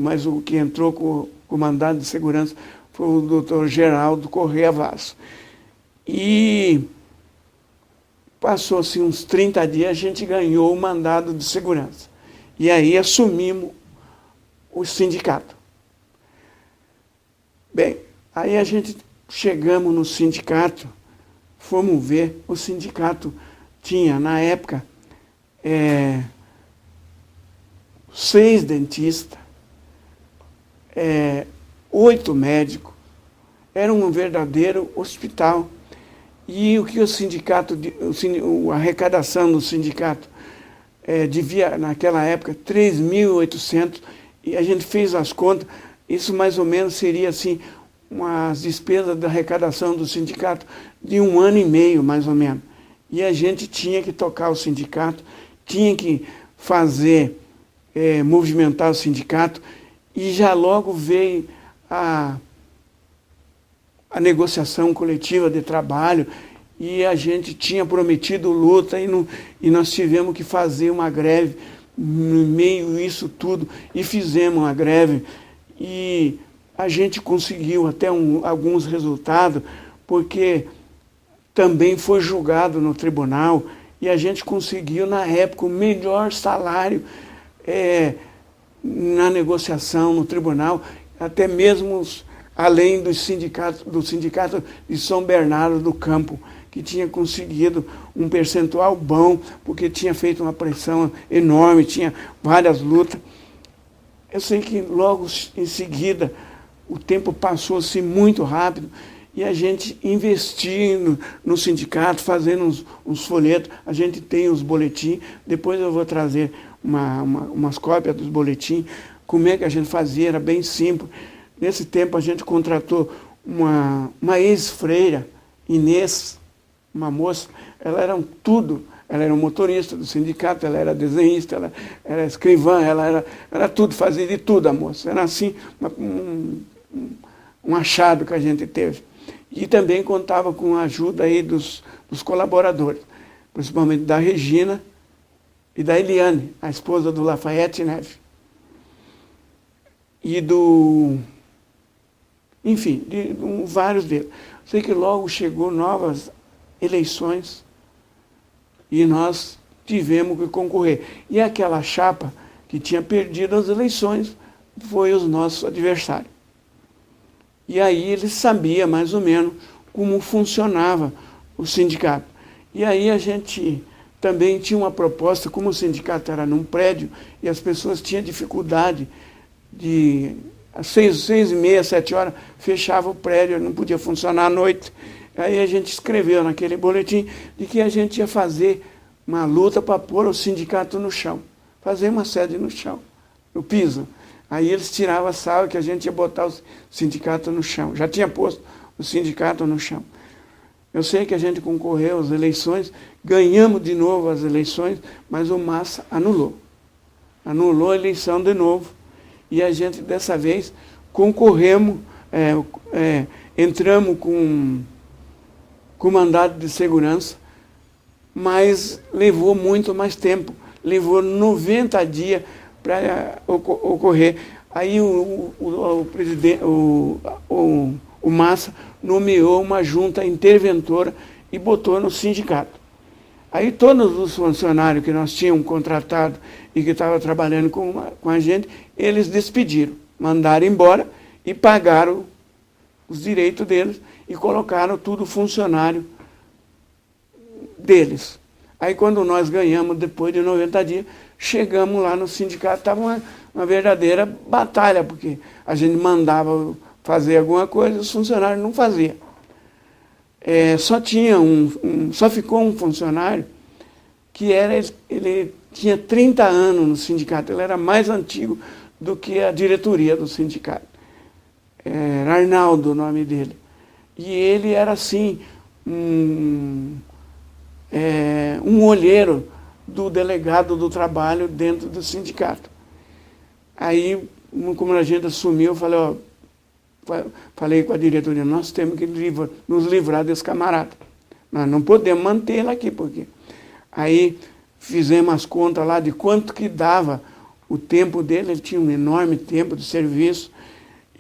mas o que entrou com o mandado de segurança foi o doutor Geraldo Correia Vaz. E passou-se uns 30 dias, a gente ganhou o mandado de segurança. E aí assumimos o sindicato. Bem, aí a gente chegamos no sindicato, fomos ver, o sindicato tinha, na época, 6 dentistas, 8 médicos, era um verdadeiro hospital. E o que o sindicato, a arrecadação do sindicato devia, naquela época, 3.800, e a gente fez as contas, isso mais ou menos seria assim, umas despesas da arrecadação do sindicato de 1 ano e meio, mais ou menos. E a gente tinha que tocar o sindicato, tinha que fazer, movimentar o sindicato, e já logo veio a negociação coletiva de trabalho, e a gente tinha prometido luta, e nós tivemos que fazer uma greve no meio disso tudo, e fizemos uma greve, e a gente conseguiu até alguns resultados, porque também foi julgado no tribunal, e a gente conseguiu, na época, o melhor salário na negociação no tribunal, até mesmo além do sindicato de São Bernardo do Campo, que tinha conseguido um percentual bom, porque tinha feito uma pressão enorme, tinha várias lutas. Eu sei que logo em seguida o tempo passou-se muito rápido e a gente investindo no sindicato, fazendo uns folhetos. A gente tem os boletins, depois eu vou trazer umas cópias dos boletins. Como é que a gente fazia? Era bem simples. Nesse tempo a gente contratou uma ex-freira, Inês, uma moça, ela era tudo. Ela era motorista do sindicato, ela era desenhista, ela era escrivã, ela era tudo, fazia de tudo a moça. Era assim, um achado que a gente teve. E também contava com a ajuda aí dos colaboradores, principalmente da Regina e da Eliane, a esposa do Lafayette Neves. E do enfim, vários deles. Sei que logo chegou novas eleições e nós tivemos que concorrer. E aquela chapa que tinha perdido as eleições foi os nossos adversários. E aí ele sabia mais ou menos como funcionava o sindicato. E aí a gente também tinha uma proposta, como o sindicato era num prédio e as pessoas tinham dificuldade de... Às 6h30, 7 horas, fechava o prédio, não podia funcionar à noite. Aí a gente escreveu naquele boletim de que a gente ia fazer uma luta para pôr o sindicato no chão. Fazer uma sede no chão, no piso. Aí eles tiravam a sala que a gente ia botar o sindicato no chão. Já tinha posto o sindicato no chão. Eu sei que a gente concorreu às eleições, ganhamos de novo as eleições, mas o Massa anulou. Anulou a eleição de novo. E a gente, dessa vez, concorremos, entramos com mandado de segurança, mas levou muito mais tempo. Levou 90 dias para ocorrer. Aí o presidente, o Massa nomeou uma junta interventora e botou no sindicato. Aí todos os funcionários que nós tínhamos contratado e que estavam trabalhando com a gente, eles despediram, mandaram embora e pagaram os direitos deles e colocaram tudo funcionário deles. Aí quando nós ganhamos, depois de 90 dias, chegamos lá no sindicato, estava uma verdadeira batalha, porque a gente mandava fazer alguma coisa e os funcionários não faziam. Só ficou um funcionário que ele tinha 30 anos no sindicato, ele era mais antigo do que a diretoria do sindicato. Era Arnaldo o nome dele. E ele era assim, um olheiro do delegado do trabalho dentro do sindicato. Aí, como a gente assumiu, eu falei com a diretoria, nós temos que nos livrar desse camarada. Nós não podemos manter ele aqui, porque... Aí fizemos as contas lá de quanto que dava o tempo dele, ele tinha um enorme tempo de serviço,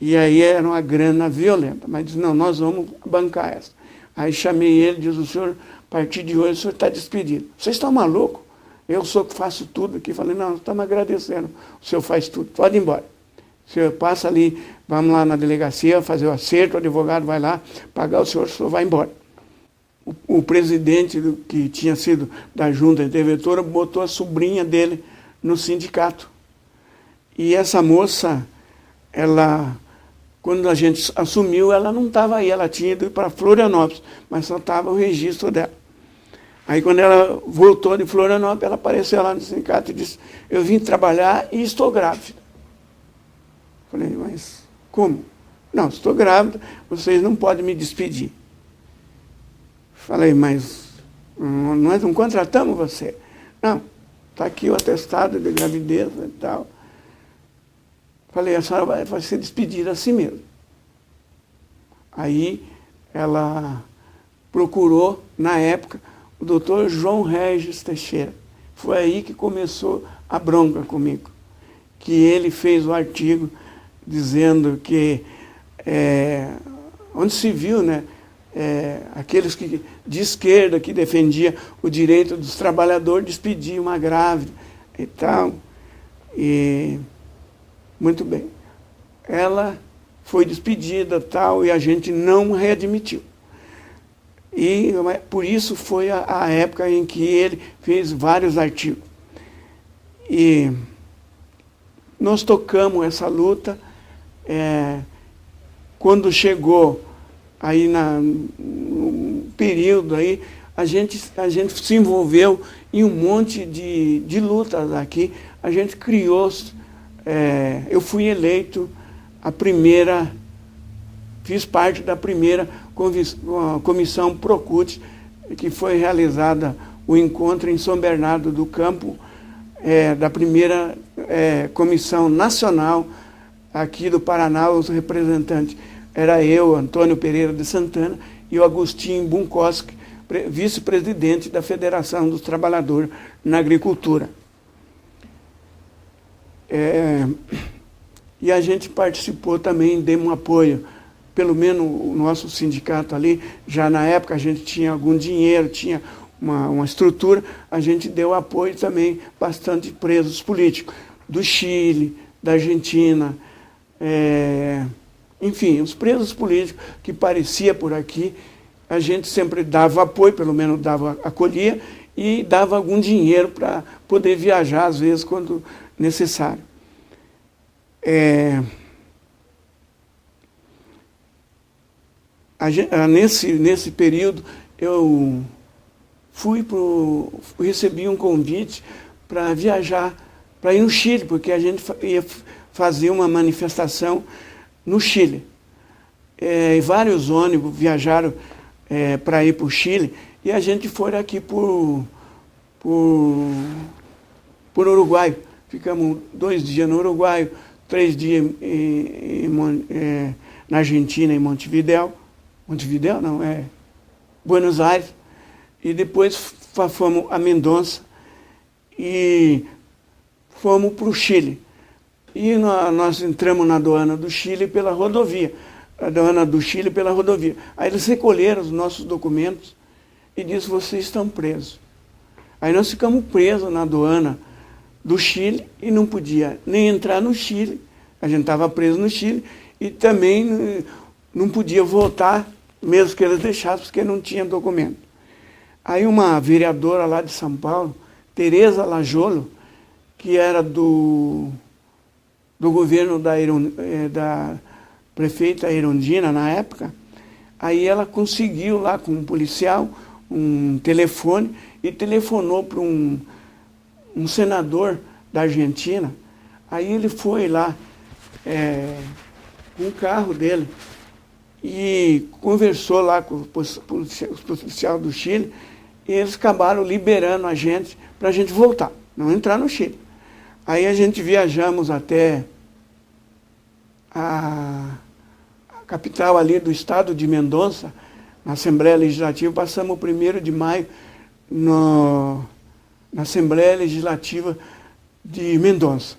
e aí era uma grana violenta. Mas disse, não, nós vamos bancar essa. Aí chamei ele e disse, o senhor, a partir de hoje, o senhor está despedido. Vocês estão malucos? Eu sou que faço tudo aqui. Falei, não, estamos agradecendo. O senhor faz tudo, pode ir embora. O senhor passa ali, vamos lá na delegacia, fazer o acerto, o advogado vai lá, pagar o senhor vai embora. O presidente que tinha sido da junta interventora botou a sobrinha dele no sindicato. E essa moça, quando a gente assumiu, ela não estava aí, ela tinha ido para Florianópolis, mas só estava o registro dela. Aí quando ela voltou de Florianópolis, ela apareceu lá no sindicato e disse, eu vim trabalhar e estou grávida. Falei, mas como? Não, estou grávida, vocês não podem me despedir. Falei, mas nós não contratamos você. Não, está aqui o atestado de gravidez e tal. Falei, a senhora vai ser despedida assim mesmo. Aí ela procurou, na época, o doutor João Regis Teixeira. Foi aí que começou a bronca comigo. Que ele fez o artigo dizendo que, onde se viu, né? Aqueles de esquerda que defendia o direito dos trabalhadores despedir uma grávida e tal. E, muito bem. Ela foi despedida tal, e a gente não readmitiu. E por isso foi a época em que ele fez vários artigos. E nós tocamos essa luta. Quando chegou aí no período aí, a gente se envolveu em um monte de lutas aqui. A gente criou, eu fui eleito fiz parte da primeira comissão Procute, que foi realizada o encontro em São Bernardo do Campo, da primeira comissão nacional aqui do Paraná. Os representantes era eu, Antônio Pereira de Santana, e o Agostinho Bunkowski, vice-presidente da Federação dos Trabalhadores na Agricultura. E a gente participou também, demos um apoio pelo menos o nosso sindicato ali, já na época a gente tinha algum dinheiro, tinha uma estrutura, a gente deu apoio também bastante presos políticos, do Chile, da Argentina, enfim, os presos políticos que parecia por aqui, a gente sempre dava apoio, pelo menos acolhia, e dava algum dinheiro para poder viajar, às vezes, quando necessário. Nesse período, eu recebi um convite para viajar, para ir no Chile, porque a gente ia fazer uma manifestação no Chile. E vários ônibus viajaram para ir para o Chile, e a gente foi aqui por Uruguai. Ficamos 2 dias no Uruguai, 3 dias na Argentina, em Montevidéu. Montevidéu não, Buenos Aires. E depois fomos a Mendonça e fomos para o Chile. E nós entramos na aduana do Chile pela rodovia. Aí eles recolheram os nossos documentos e disseram: vocês estão presos. Aí nós ficamos presos na aduana do Chile e não podia nem entrar no Chile, a gente estava preso no Chile, e também não podia voltar, mesmo que eles deixassem, porque não tinha documento. Aí uma vereadora lá de São Paulo, Tereza Lajolo, que era do governo da prefeita Erundina na época, aí ela conseguiu lá com um policial um telefone e telefonou para um senador da Argentina. Aí ele foi lá com o carro dele e conversou lá com os policiais do Chile, e eles acabaram liberando a gente para a gente voltar, não entrar no Chile. Aí a gente viajamos até a capital ali do estado de Mendonça, na Assembleia Legislativa. Passamos o 1º de maio na Assembleia Legislativa de Mendonça.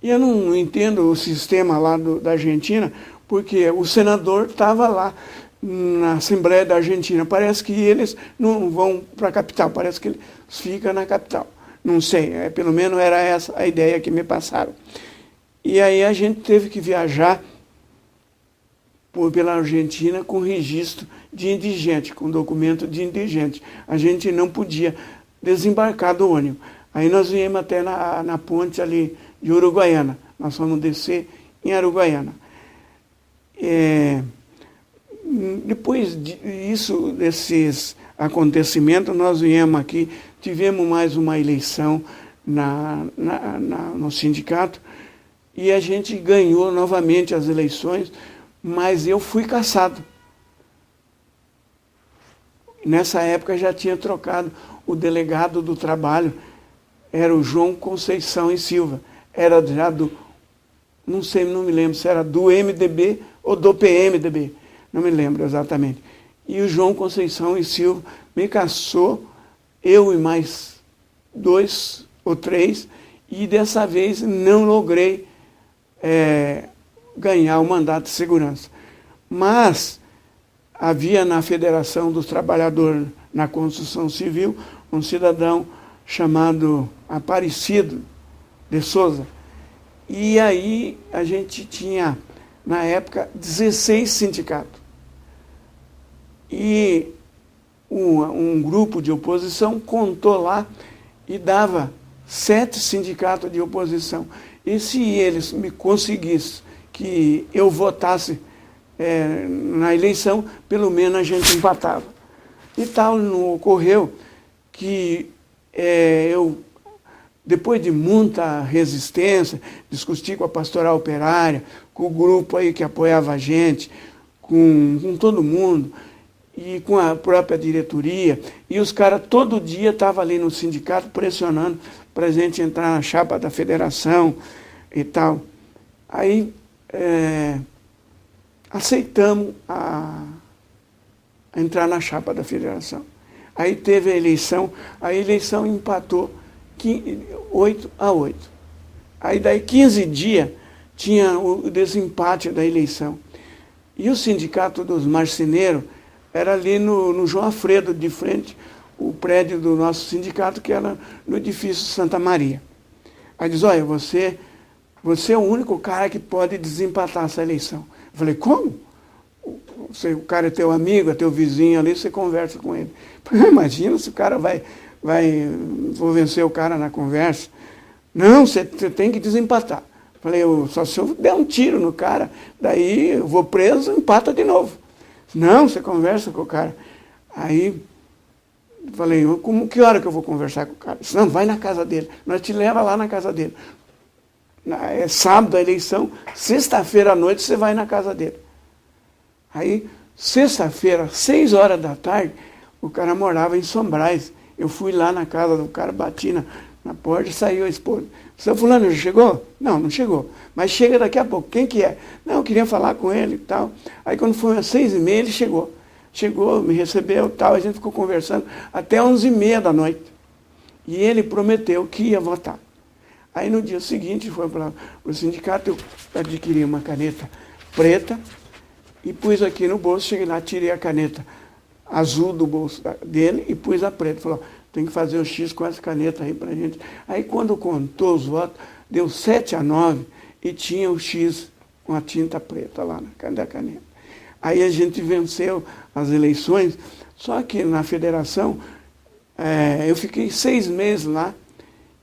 E eu não entendo o sistema lá da Argentina, porque o senador estava lá na Assembleia da Argentina. Parece que eles não vão para a capital, parece que eles ficam na capital. Não sei, pelo menos era essa a ideia que me passaram. E aí a gente teve que viajar pela Argentina com registro de indigente, com documento de indigente. A gente não podia desembarcar do ônibus. Aí nós viemos até na ponte ali de Uruguaiana. Nós fomos descer em Uruguaiana. Depois desses acontecimentos, nós viemos aqui, tivemos mais uma eleição no sindicato, e a gente ganhou novamente as eleições, mas eu fui cassado. Nessa época já tinha trocado o delegado do trabalho, era o João Conceição e Silva, era já não me lembro se era do MDB ou do PMDB, não me lembro exatamente. E o João Conceição e Silva me cassou, eu e mais 2 ou 3, e dessa vez não logrei ganhar o mandato de segurança. Mas havia na Federação dos Trabalhadores na Construção Civil um cidadão chamado Aparecido de Souza. E aí a gente tinha, na época, 16 sindicatos. E um grupo de oposição contou lá e dava 7 sindicatos de oposição. E se eles me conseguissem que eu votasse na eleição, pelo menos a gente empatava. E tal não ocorreu que eu, depois de muita resistência, discutir com a Pastoral Operária, com o grupo aí que apoiava a gente, com todo mundo, e com a própria diretoria, e os caras todo dia estavam ali no sindicato pressionando para a gente entrar na chapa da federação e tal. Aí aceitamos entrar na chapa da federação. Aí teve a eleição empatou 8-8. Aí daí 15 dias tinha o desempate da eleição. E o sindicato dos marceneiros era ali no João Alfredo, de frente, o prédio do nosso sindicato, que era no edifício Santa Maria. Aí diz, olha, você é o único cara que pode desempatar essa eleição. Eu falei, como? O cara é teu amigo, é teu vizinho ali, você conversa com ele. Imagina se o cara vou vencer o cara na conversa. Não, você tem que desempatar. Falei, só se eu der um tiro no cara, daí eu vou preso, empata de novo. Não, você conversa com o cara. Aí, falei, que hora que eu vou conversar com o cara? Disse, não, vai na casa dele. Nós te leva lá na casa dele. É sábado a eleição, sexta-feira à noite você vai na casa dele. Aí, sexta-feira, 6 horas da tarde, o cara morava em Sombrais. Eu fui lá na casa do cara, bati na porta e saiu a esposa. Seu fulano já chegou? Não, não chegou. Mas chega daqui a pouco. Quem que é? Não, eu queria falar com ele e tal. Aí quando foi às 6h30, ele chegou. Chegou, me recebeu e tal, a gente ficou conversando até 11h30 da noite. E ele prometeu que ia votar. Aí no dia seguinte foi para o sindicato, eu adquiri uma caneta preta e pus aqui no bolso, cheguei lá, tirei a caneta azul do bolso dele e pus a preta. Falou, tem que fazer o X com essa caneta aí pra gente. Aí quando contou os votos, deu 7-9 e tinha o X com a tinta preta lá na caneta. Aí a gente venceu as eleições, só que na federação, eu fiquei 6 meses lá,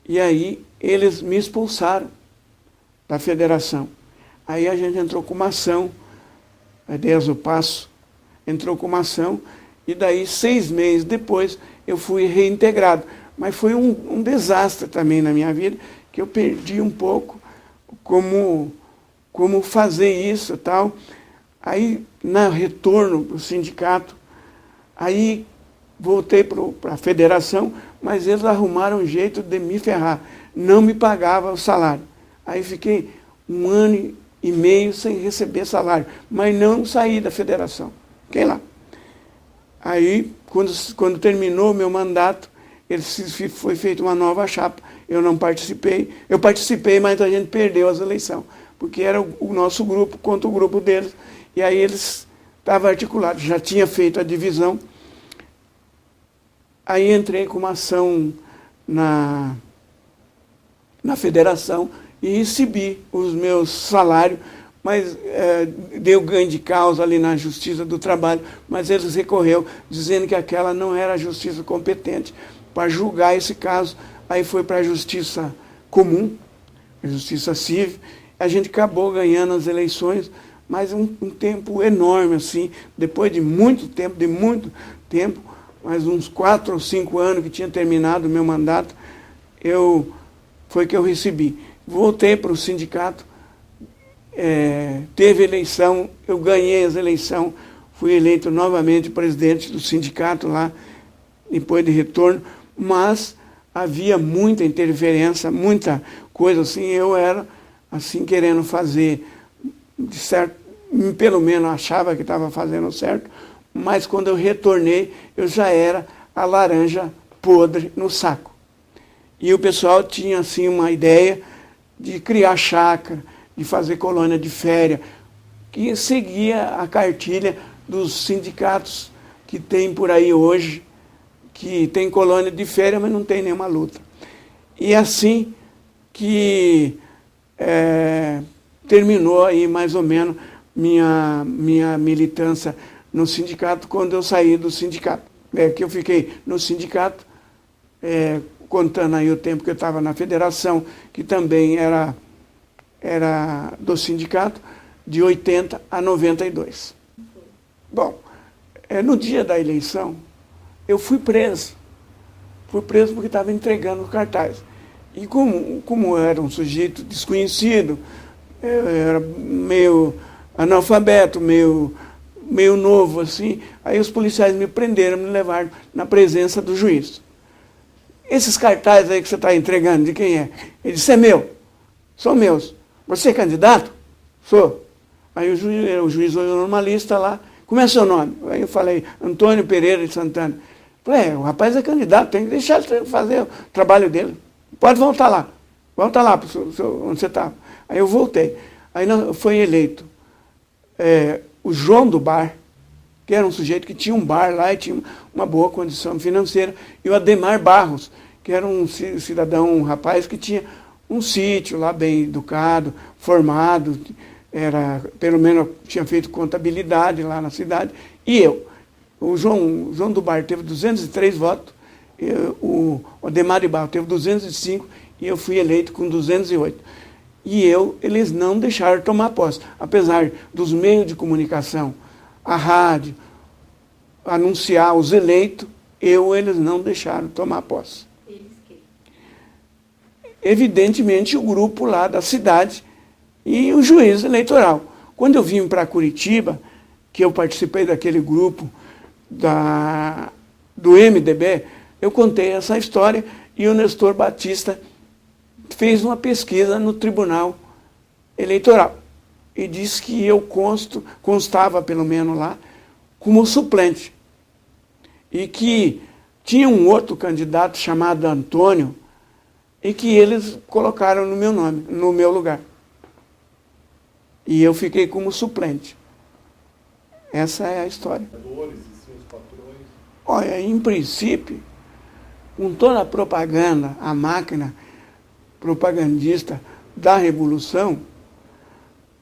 e aí eles me expulsaram da federação. Aí a gente entrou com uma ação, a Deso Passo entrou com uma ação, e daí 6 meses depois eu fui reintegrado. Mas foi um desastre também na minha vida, que eu perdi um pouco como fazer isso e tal. Aí, no retorno para o sindicato, aí voltei para a federação, mas eles arrumaram um jeito de me ferrar. Não me pagava o salário. Aí fiquei 1 ano e meio sem receber salário, mas não saí da federação. Fiquei lá. Aí, quando terminou o meu mandato, foi feita uma nova chapa. Eu não participei. Eu participei, mas a gente perdeu as eleições, porque era o nosso grupo contra o grupo deles. E aí eles estavam articulados, já tinha feito a divisão. Aí entrei com uma ação na federação e recebi os meus salários, mas deu ganho de causa ali na Justiça do Trabalho, mas eles recorreu, dizendo que aquela não era a justiça competente para julgar esse caso. Aí foi para a Justiça Comum, a Justiça Civil. A gente acabou ganhando as eleições, mas um tempo enorme, assim, depois de muito tempo, mais uns 4 ou 5 anos que tinha terminado o meu mandato, foi que eu recebi. Voltei para o sindicato, teve eleição, eu ganhei as eleições, fui eleito novamente presidente do sindicato lá, depois de retorno, mas havia muita interferência, muita coisa assim, eu era assim querendo fazer de certo, pelo menos achava que estava fazendo certo, mas quando eu retornei, eu já era a laranja podre no saco. E o pessoal tinha assim uma ideia de criar chácara, de fazer colônia de férias, que seguia a cartilha dos sindicatos que tem por aí hoje, que tem colônia de férias, mas não tem nenhuma luta. E assim que terminou aí mais ou menos minha militância no sindicato, quando eu saí do sindicato. Que eu fiquei no sindicato, contando aí o tempo que eu estava na federação, que também era do sindicato, de 80 a 92. Bom, no dia da eleição, eu fui preso. Fui preso porque estava entregando o cartaz. E como eu era um sujeito desconhecido, eu era meio analfabeto, meio novo, assim, aí os policiais me prenderam, me levaram na presença do juiz. Esses cartazes aí que você está entregando, de quem é? Ele disse, é meu. São meus. Você é candidato? Sou. Aí o juiz olhou numa lista lá, como é seu nome? Aí eu falei, Antônio Pereira de Santana. Falei, o rapaz é candidato, tem que deixar ele fazer o trabalho dele. Pode voltar lá onde você estava. Aí eu voltei. Aí foi eleito o João do Bar, que era um sujeito que tinha um bar lá e tinha uma boa condição financeira, e o Ademar Barros, que era um cidadão, um rapaz que tinha um sítio lá bem educado, formado, pelo menos tinha feito contabilidade lá na cidade, e eu. O João do Bar teve 203 votos, o Ademar de Barros teve 205 e eu fui eleito com 208. E eles não deixaram tomar posse, apesar dos meios de comunicação, a rádio, anunciar os eleitos, eles não deixaram tomar posse. Eles quem? Evidentemente o grupo lá da cidade e o juiz eleitoral. Quando eu vim para Curitiba, que eu participei daquele grupo do MDB, eu contei essa história e o Nestor Batista fez uma pesquisa no Tribunal Eleitoral e disse que eu constava pelo menos lá como suplente e que tinha um outro candidato chamado Antônio e que eles colocaram no meu nome, no meu lugar. E eu fiquei como suplente. Essa é a história. Olha, em princípio, com toda a propaganda, a máquina propagandista da Revolução,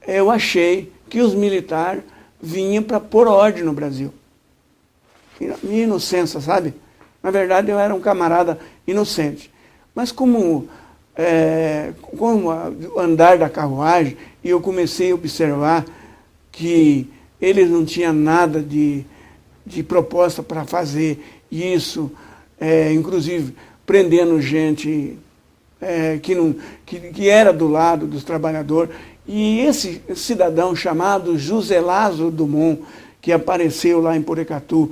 eu achei que os militares vinham para pôr ordem no Brasil. Minha inocência, sabe? Na verdade, eu era um camarada inocente. Mas como o andar da carruagem, e eu comecei a observar que eles não tinham nada de proposta para fazer isso, inclusive prendendo gente que era do lado dos trabalhadores. E esse cidadão chamado José Lázaro Dumont, que apareceu lá em Porecatu,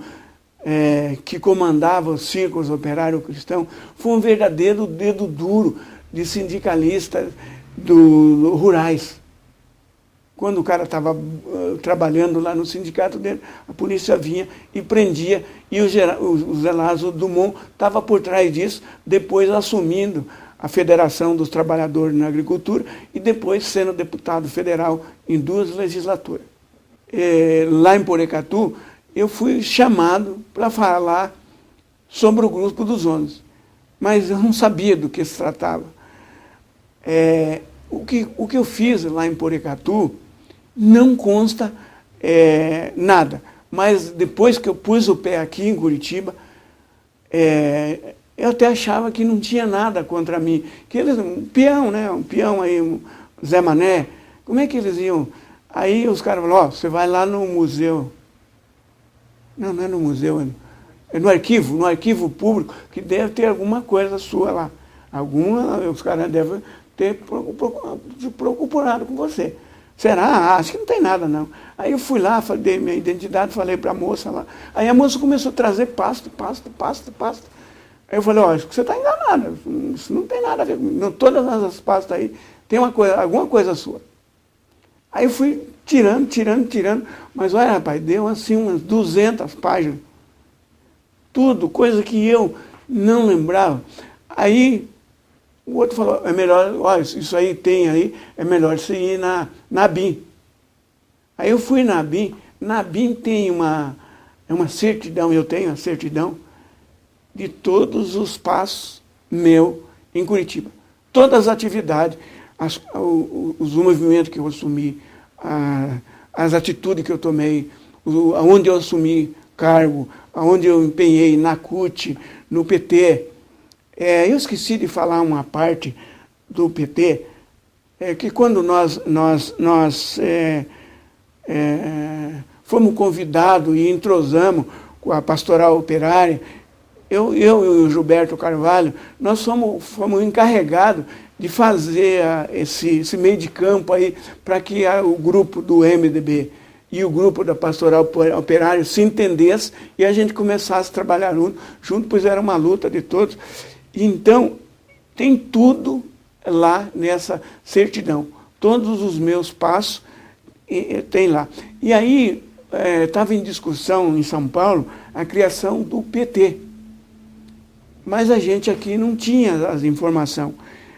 que comandava os círculos operários cristãos, foi um verdadeiro dedo duro de sindicalistas rurais. Quando o cara estava trabalhando lá no sindicato dele, a polícia vinha e prendia, e o José Lázaro Dumont estava por trás disso, depois assumindo a Federação dos Trabalhadores na Agricultura e depois sendo deputado federal em 2 legislaturas. Lá em Porecatu, eu fui chamado para falar sobre o grupo dos 11, mas eu não sabia do que se tratava. O que eu fiz lá em Porecatu não consta nada, mas depois que eu pus o pé aqui em Curitiba, eu até achava que não tinha nada contra mim. Que eles, um peão aí, um Zé Mané, como é que eles iam? Aí os caras falaram, você vai lá no museu. Não é no museu, é no arquivo público, que deve ter alguma coisa sua lá. Os caras devem ter procurado com você. Será? Acho que não tem nada, não. Aí eu fui lá, dei minha identidade, falei para a moça lá. Aí a moça começou a trazer pasta. Aí eu falei, acho que você está enganada, isso não tem nada a ver comigo. Todas as pastas aí tem alguma coisa sua. Aí eu fui tirando, mas olha, rapaz, deu assim umas 200 páginas. Tudo, coisa que eu não lembrava. Aí o outro falou, é melhor, olha, isso aí tem aí, é melhor você ir na BIM. Aí eu fui na BIM. Na BIM tem uma certidão, eu tenho a certidão de todos os passos meu em Curitiba. Todas as atividades, os movimentos que eu assumi, as atitudes que eu tomei, aonde eu assumi cargo, aonde eu empenhei na CUT, no PT. Eu esqueci de falar uma parte do PT, que quando nós fomos convidados e entrosamos com a pastoral operária, eu e o Gilberto Carvalho, nós fomos encarregados de fazer esse meio de campo aí para que o grupo do MDB e o grupo da pastoral operária se entendessem e a gente começasse a trabalhar junto, pois era uma luta de todos. Então, tem tudo lá nessa certidão. Todos os meus passos tem lá. E aí, estava em discussão em São Paulo a criação do PT. Mas a gente aqui não tinha as informações.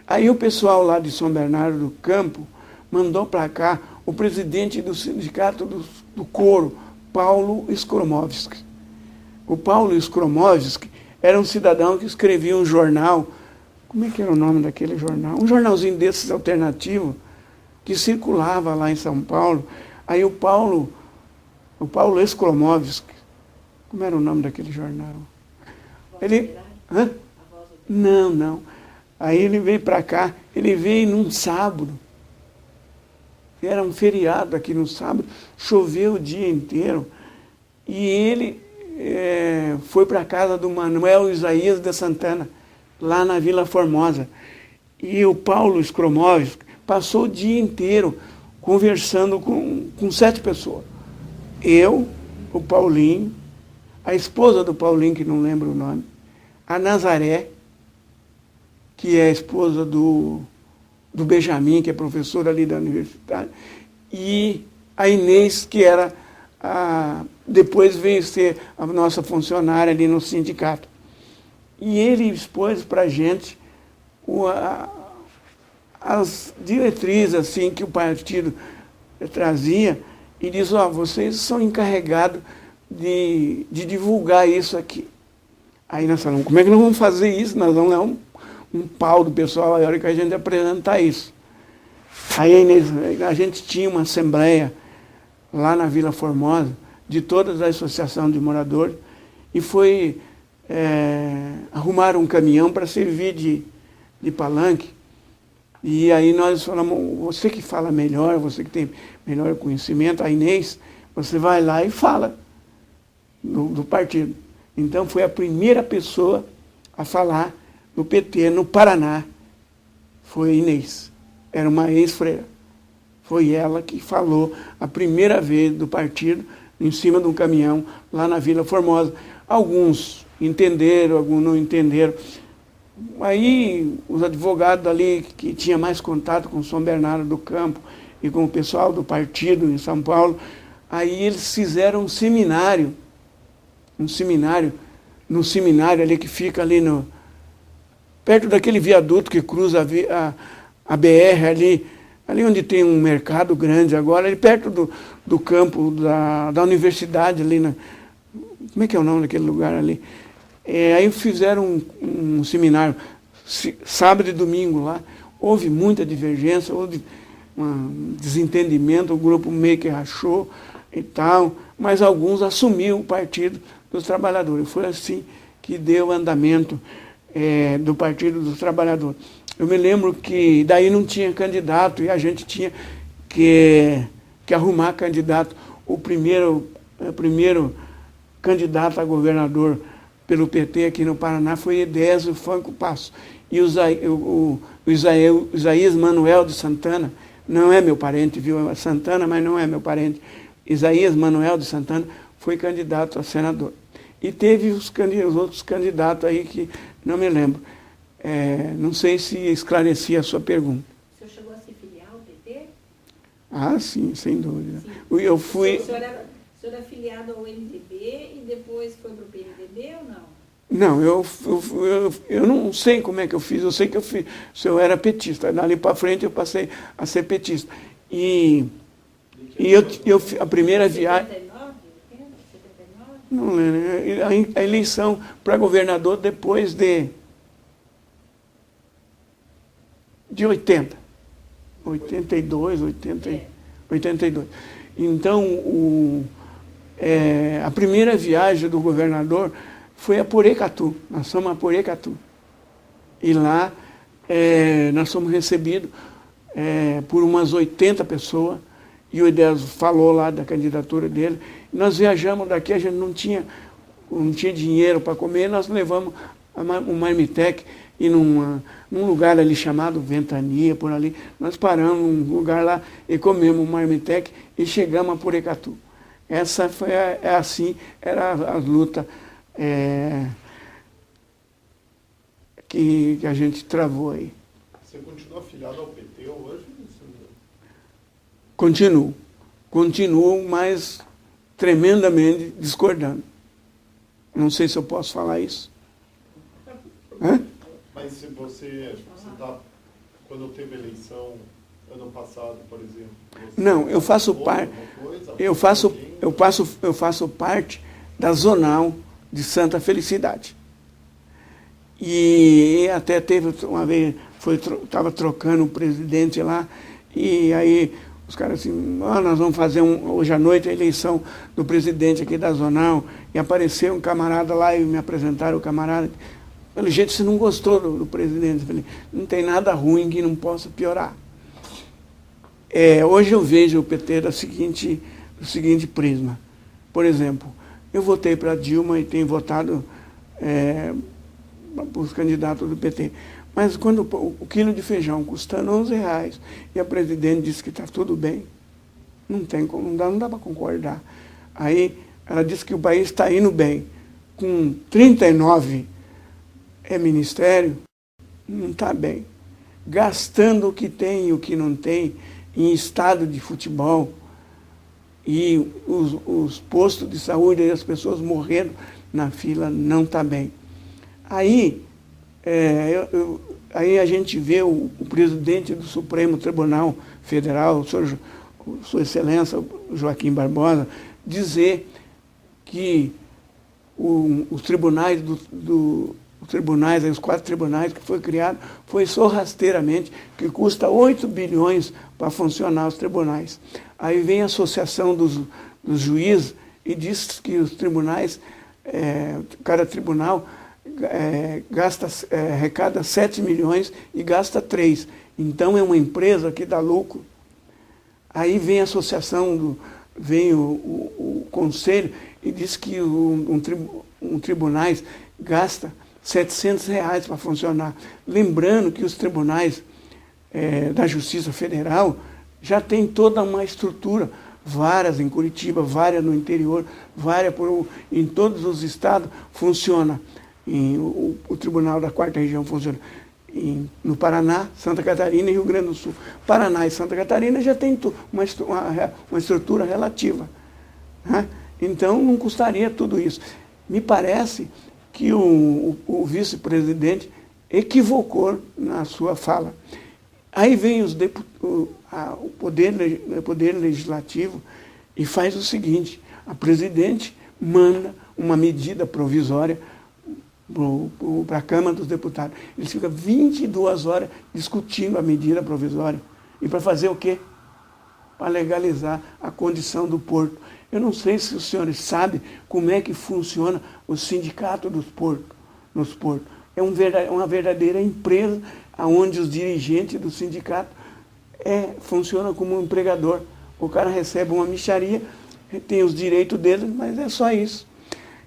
Aí o pessoal lá de São Bernardo do Campo mandou para cá o presidente do Sindicato dos do coro, Paulo Skromovsky. O Paulo Skromovsky era um cidadão que escrevia um jornal. Como é que era o nome daquele jornal? Um jornalzinho desses alternativo que circulava lá em São Paulo. Aí o Paulo Skromovsky, como era o nome daquele jornal? Ele... Hã? Não. Aí ele veio para cá, ele veio num sábado. Era um feriado aqui no sábado, choveu o dia inteiro. E ele foi para a casa do Manuel Isaías de Santana, lá na Vila Formosa. E o Paulo Skromovsky passou o dia inteiro conversando com 7 pessoas. Eu, o Paulinho, a esposa do Paulinho, que não lembro o nome, a Nazaré, que é a esposa do Benjamin, que é professora ali da universidade, e a Inês, que era depois veio ser a nossa funcionária ali no sindicato. E ele expôs para a gente as diretrizes assim, que o partido trazia, e diz, vocês são encarregados de divulgar isso aqui. Aí nós falamos, como é que nós vamos fazer isso? Nós vamos dar um pau do pessoal na hora que a gente apresentar isso. Aí a gente tinha uma assembleia lá na Vila Formosa, de todas as associações de moradores, e foi arrumar um caminhão para servir de palanque. E aí nós falamos, você que fala melhor, você que tem melhor conhecimento, a Inês, você vai lá e fala do partido. Então foi a primeira pessoa a falar no PT, no Paraná, foi a Inês. Era uma ex-freira. Foi ela que falou a primeira vez do partido em cima de um caminhão lá na Vila Formosa. Alguns entenderam, alguns não entenderam. Aí os advogados ali que tinham mais contato com São Bernardo do Campo e com o pessoal do partido em São Paulo, aí eles fizeram um seminário no seminário ali que fica ali perto daquele viaduto que cruza a BR ali onde tem um mercado grande agora, ali perto do campo da universidade ali, como é que é o nome daquele lugar ali? Aí fizeram um seminário, sábado e domingo lá, houve muita divergência, houve um desentendimento, o grupo meio que rachou e tal, mas alguns assumiram o Partido dos Trabalhadores. Foi assim que deu andamento do Partido dos Trabalhadores. Eu me lembro que daí não tinha candidato e a gente tinha que arrumar candidato. O primeiro candidato a governador pelo PT aqui no Paraná foi Edésio Franco Passo. E o Isaías Manuel de Santana, não é meu parente, viu? É Santana, mas não é meu parente. Isaías Manuel de Santana foi candidato a senador. E teve os outros candidatos aí que não me lembro. Não sei se esclareci a sua pergunta. O senhor chegou a se filiar ao PT? Ah, sim, sem dúvida. Sim. Eu fui... O senhor é afiliado ao MDB e depois foi para o PMDB ou não? Não, eu não sei como é que eu fiz. Eu sei que eu era petista. Dali para frente eu passei a ser petista. E a primeira viagem... 79? 79? Não lembro. A eleição para governador depois de 80. 82. Então, a primeira viagem do governador foi a Porecatu. Nós fomos a Porecatu. E lá nós fomos recebidos por umas 80 pessoas. E o Edésio falou lá da candidatura dele. Nós viajamos daqui, a gente não tinha dinheiro para comer, nós levamos um marmitex e num lugar ali chamado Ventania, por ali. Nós paramos num lugar lá e comemos um marmitex e chegamos a Porecatu. Essa foi assim, era a luta que a gente travou aí. Você continua afiliado ao PT hoje? Continuo, mas tremendamente discordando. Não sei se eu posso falar isso. Mas se você quando teve eleição ano passado, por exemplo? Não, eu faço parte. Eu faço parte da Zonal de Santa Felicidade. E até teve uma vez, estava trocando o presidente lá, e aí os caras assim, nós vamos fazer hoje à noite a eleição do presidente aqui da Zonal, e apareceu um camarada lá e me apresentaram o camarada. Pelo jeito você não gostou do presidente. Eu falei, não tem nada ruim que não possa piorar. Hoje eu vejo o PT do seguinte prisma. Por exemplo, eu votei para Dilma e tenho votado para os candidatos do PT. Mas quando o quilo de feijão custando R$11 e a presidente disse que está tudo bem, não dá para concordar. Aí ela disse que o país está indo bem. Com 39 ministério, não está bem. Gastando o que tem e o que não tem em estado de futebol e os postos de saúde e as pessoas morrendo na fila, não está bem. Aí, aí a gente vê o presidente do Supremo Tribunal Federal, Sua Excelência Joaquim Barbosa, dizer que os tribunais os 4 tribunais que foi criado, foi só rasteiramente, que custa 8 bilhões para funcionar os tribunais. Aí vem a associação dos juízes e diz que os tribunais, cada tribunal arrecada 7 milhões e gasta 3. Então é uma empresa que dá lucro. Aí vem a associação, vem o conselho e diz que um tribunais gasta R$700 para funcionar. Lembrando que os tribunais da Justiça Federal já tem toda uma estrutura, várias em Curitiba, várias no interior, várias em todos os estados funciona. O Tribunal da 4ª Região funciona no Paraná, Santa Catarina e Rio Grande do Sul. Paraná e Santa Catarina já tem uma estrutura relativa. Né? Então não custaria tudo isso. Me parece que o vice-presidente equivocou na sua fala. Aí vem o poder legislativo e faz o seguinte, a presidente manda uma medida provisória para a Câmara dos Deputados. Eles ficam 22 horas discutindo a medida provisória. E para fazer o quê? Para legalizar a condição do porto. Eu não sei se os senhores sabem como é que funciona o sindicato nos portos. É uma verdadeira empresa onde os dirigentes do sindicato funcionam como um empregador. O cara recebe uma mixaria, tem os direitos dele, mas é só isso.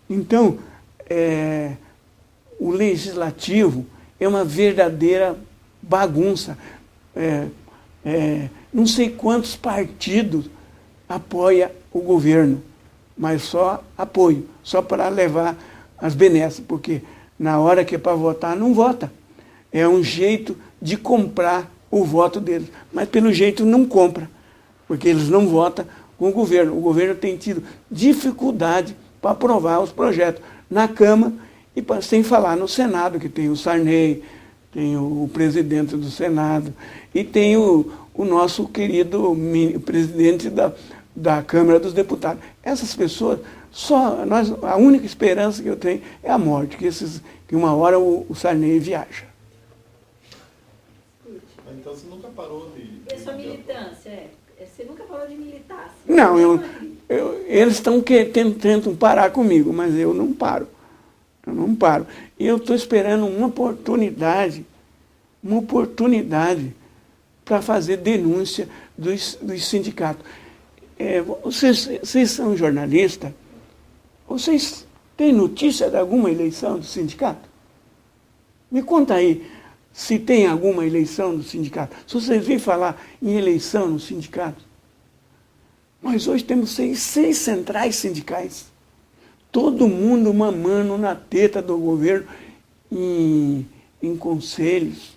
Então, o legislativo é uma verdadeira bagunça. Não sei quantos partidos apoiam o governo, mas só apoio, só para levar as benesses, porque na hora que é para votar, não vota. É um jeito de comprar o voto deles, mas pelo jeito não compra, porque eles não votam com o governo. O governo tem tido dificuldade para aprovar os projetos na Câmara, e sem falar no Senado, que tem o Sarney, tem o presidente do Senado, e tem o nosso querido presidente da Câmara dos Deputados. Essas pessoas, a única esperança que eu tenho é a morte, que uma hora o Sarney viaja. Então você nunca parou de... E a sua militância? Você nunca parou de militar? Não, eles tentam parar comigo, mas eu não paro. Eu não paro. E eu estou esperando uma oportunidade para fazer denúncia dos sindicatos. Vocês são jornalistas? Vocês têm notícia de alguma eleição do sindicato? Me conta aí se tem alguma eleição do sindicato. Se vocês virem falar em eleição no sindicato. Nós hoje temos seis centrais sindicais. Todo mundo mamando na teta do governo em conselhos.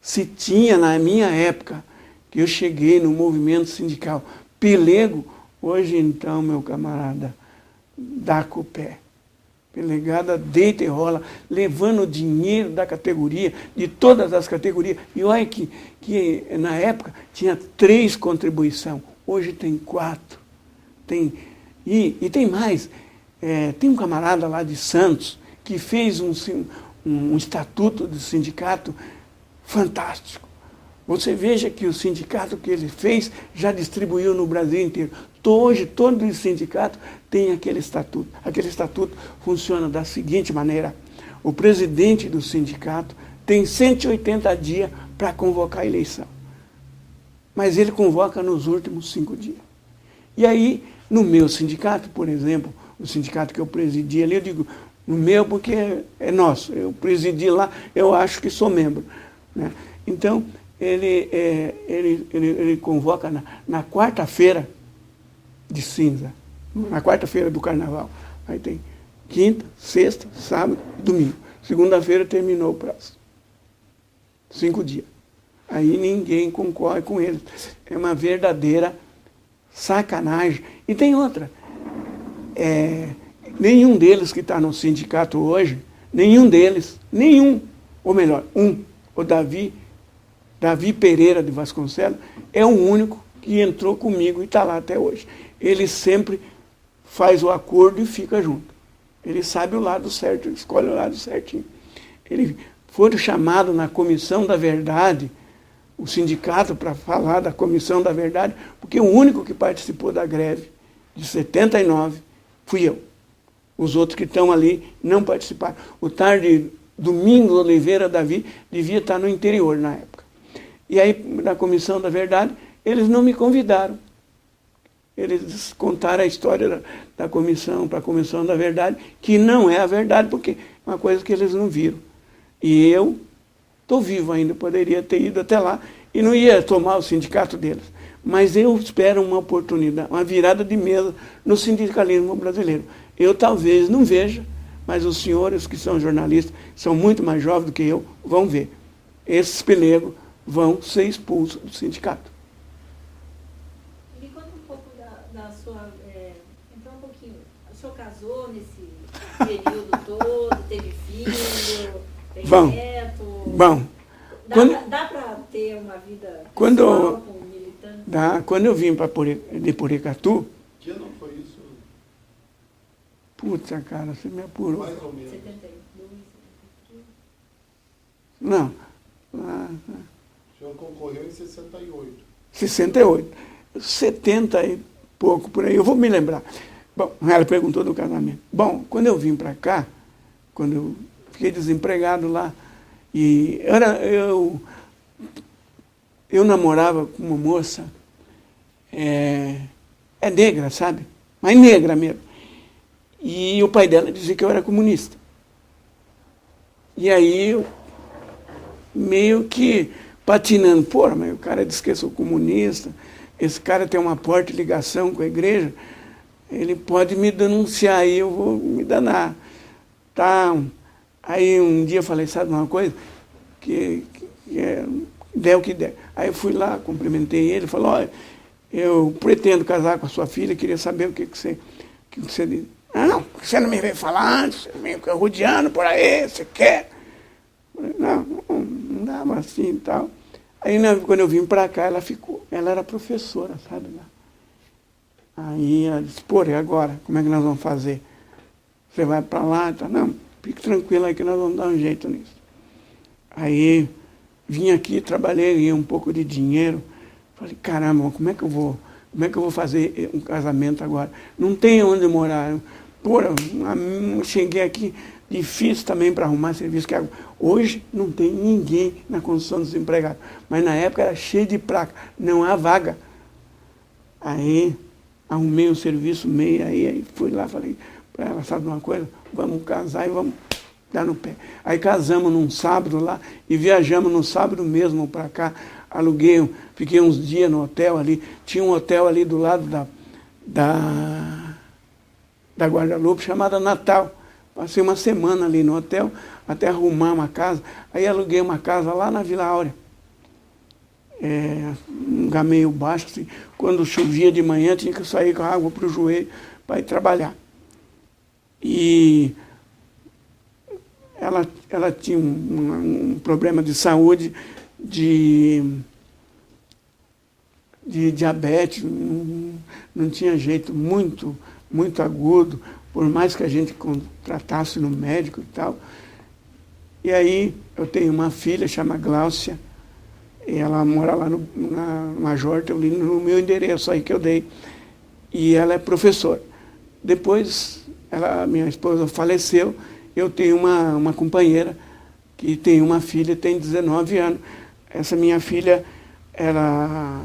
Se tinha, na minha época, que eu cheguei no movimento sindical, pelego, hoje então, meu camarada, dá com o pé. delegada deita e rola, levando o dinheiro da categoria, de todas as categorias. E olha que na época tinha 3 contribuições, hoje tem 4. E tem mais. Tem um camarada lá de Santos que fez um estatuto do sindicato fantástico. Você veja que o sindicato que ele fez já distribuiu no Brasil inteiro. Hoje, todo sindicato tem aquele estatuto. Aquele estatuto funciona da seguinte maneira. O presidente do sindicato tem 180 dias para convocar a eleição. Mas ele convoca nos últimos 5 dias. E aí, no meu sindicato, por exemplo, o sindicato que eu presidi ali, eu digo, no meu porque é nosso. Eu presidi lá, eu acho que sou membro, né? Então, ele convoca na quarta-feira de cinza, na quarta-feira do carnaval. Aí tem quinta, sexta, sábado e domingo. Segunda-feira terminou o prazo. 5 dias. Aí ninguém concorre com ele. É uma verdadeira sacanagem. E tem outra. Nenhum deles que está no sindicato hoje, ou melhor, o Davi Pereira de Vasconcelos, é o único que entrou comigo e está lá até hoje. Ele sempre faz o acordo e fica junto. Ele sabe o lado certo, ele escolhe o lado certinho. Ele foi chamado na Comissão da Verdade, o sindicato, para falar da Comissão da Verdade, porque o único que participou da greve de 79 fui eu. Os outros que estão ali não participaram. O tarde Domingos Oliveira Davi devia estar no interior na época. E aí, na Comissão da Verdade, eles não me convidaram. Eles contaram a história da comissão para a Comissão da Verdade, que não é a verdade, porque é uma coisa que eles não viram. E eu estou vivo ainda, poderia ter ido até lá e não ia tomar o sindicato deles. Mas eu espero uma oportunidade, uma virada de mesa no sindicalismo brasileiro. Eu talvez não veja, mas os senhores que são jornalistas, são muito mais jovens do que eu, vão ver. Esses pelegos vão ser expulsos do sindicato. Me conta um pouco da sua... Entrar um pouquinho. O senhor casou nesse período todo, teve filho, tem neto? Bom. Dá para ter uma vida pessoal com militante? Dá. Quando eu vim de Porecatu... Que ano foi isso? Puta, cara, você me apurou. Mais ou menos. 72, 73? Não. O senhor concorreu em 68. 68. 70 e pouco, por aí. Eu vou me lembrar. Bom, ela perguntou do casamento. Bom, quando eu vim para cá, quando eu fiquei desempregado lá, e eu namorava com uma moça, negra, sabe? Mas negra mesmo. E o pai dela dizia que eu era comunista. E aí eu meio que patinando, porra, mas o cara disse que eu sou comunista, esse cara tem uma porta de ligação com a igreja, ele pode me denunciar e eu vou me danar. Tá. Aí um dia eu falei, sabe uma coisa? Que der o que der. Aí eu fui lá, cumprimentei ele, falou, olha, eu pretendo casar com a sua filha, queria saber o que você diz. Não, você não me veio falar antes, você me rodeando por aí, você quer? Não dava assim e tal. Aí quando eu vim para cá, ela ficou, ela era professora, sabe lá. Aí ela disse, pô, e agora? Como é que nós vamos fazer? Você vai para lá? Tá? Não, fique tranquilo aí que nós vamos dar um jeito nisso. Aí vim aqui, trabalhei, ganhei um pouco de dinheiro. Falei, caramba, como é que eu vou fazer um casamento agora? Não tem onde morar. Pô, cheguei aqui, difícil também para arrumar serviço. Que hoje não tem ninguém na construção dos empregados. Mas na época era cheio de placa, não há vaga. Aí arrumei um serviço meio, aí fui lá, falei para ela, sabe uma coisa? Vamos casar e vamos dar no pé. Aí casamos num sábado lá e viajamos no sábado mesmo para cá. Aluguei, fiquei uns dias no hotel ali. Tinha um hotel ali do lado da Guadalupe, chamada Natal. Passei uma semana ali no hotel, até arrumar uma casa. Aí aluguei uma casa lá na Vila Áurea. Um lugar meio baixo, assim. Quando chovia de manhã, tinha que sair com a água para o joelho para ir trabalhar. E ela tinha um problema de saúde, de diabetes, não tinha jeito, muito agudo, por mais que a gente contratasse no médico e tal. E aí eu tenho uma filha, chama Gláucia, e ela mora lá na Major, eu li no meu endereço aí que eu dei, e ela é professora. Depois, minha esposa faleceu, eu tenho uma companheira que tem uma filha, tem 19 anos. Essa minha filha, ela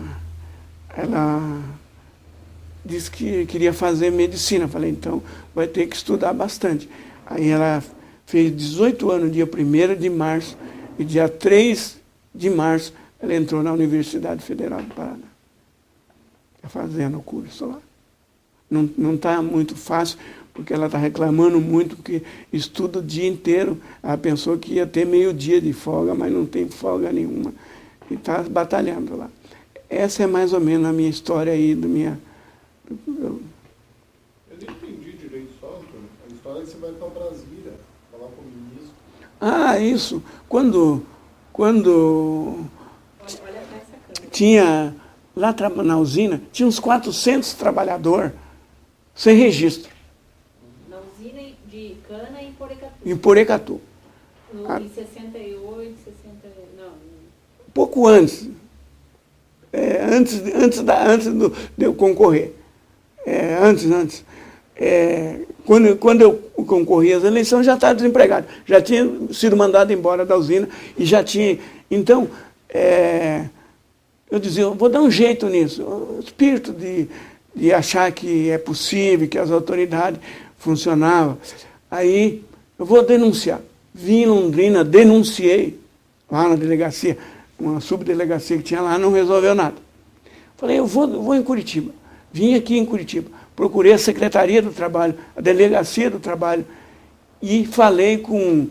disse que queria fazer medicina. Falei, então vai ter que estudar bastante. Aí ela fez 18 anos, dia 1º de março, e dia 3 de março ela entrou na Universidade Federal do Paraná. Está fazendo o curso lá. Não está muito fácil, porque ela está reclamando muito, porque estuda o dia inteiro. Ela pensou que ia ter meio-dia de folga, mas não tem folga nenhuma. E está batalhando lá. Essa é mais ou menos a minha história aí, Eu nem entendi direito só, Antônio. A história é que você vai para Brasília, falar com o ministro. Ah, isso. Quando Olha para essa câmera. tinha, lá na usina, tinha uns 400 trabalhadores sem registro, Na usina de cana em Porecatu. em Porecatu. Em 68, 60... Não. Pouco antes. Antes de eu concorrer. Antes. Quando eu concorri às eleições, já estava desempregado. Já tinha sido mandado embora da usina e já tinha... Então, eu dizia, eu vou dar um jeito nisso. O espírito de achar que é possível, que as autoridades funcionavam. Aí, eu vou denunciar. Vim em Londrina, denunciei lá na delegacia, uma subdelegacia que tinha lá, não resolveu nada. Falei, eu vou em Curitiba. Vim aqui em Curitiba, procurei a Secretaria do Trabalho, a Delegacia do Trabalho, e falei com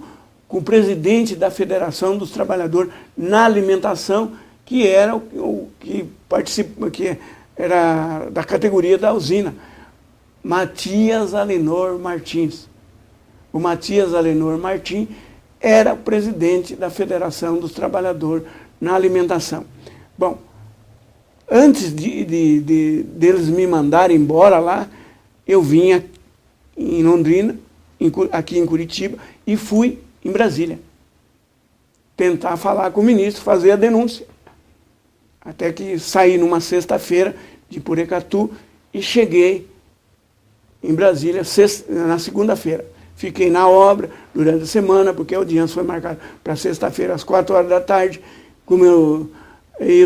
o presidente da Federação dos Trabalhadores na Alimentação, que era o que participa, que era da categoria da usina, Matias Alenor Martins. O Matias Alenor Martins era o presidente da Federação dos Trabalhadores na Alimentação. Bom, antes deles me mandarem embora lá, eu vinha em Londrina, aqui em Curitiba, e fui em Brasília tentar falar com o ministro, fazer a denúncia. Até que saí numa sexta-feira de Porecatu e cheguei em Brasília na segunda-feira. Fiquei na obra durante a semana, porque a audiência foi marcada para sexta-feira às 4 horas da tarde. Como eu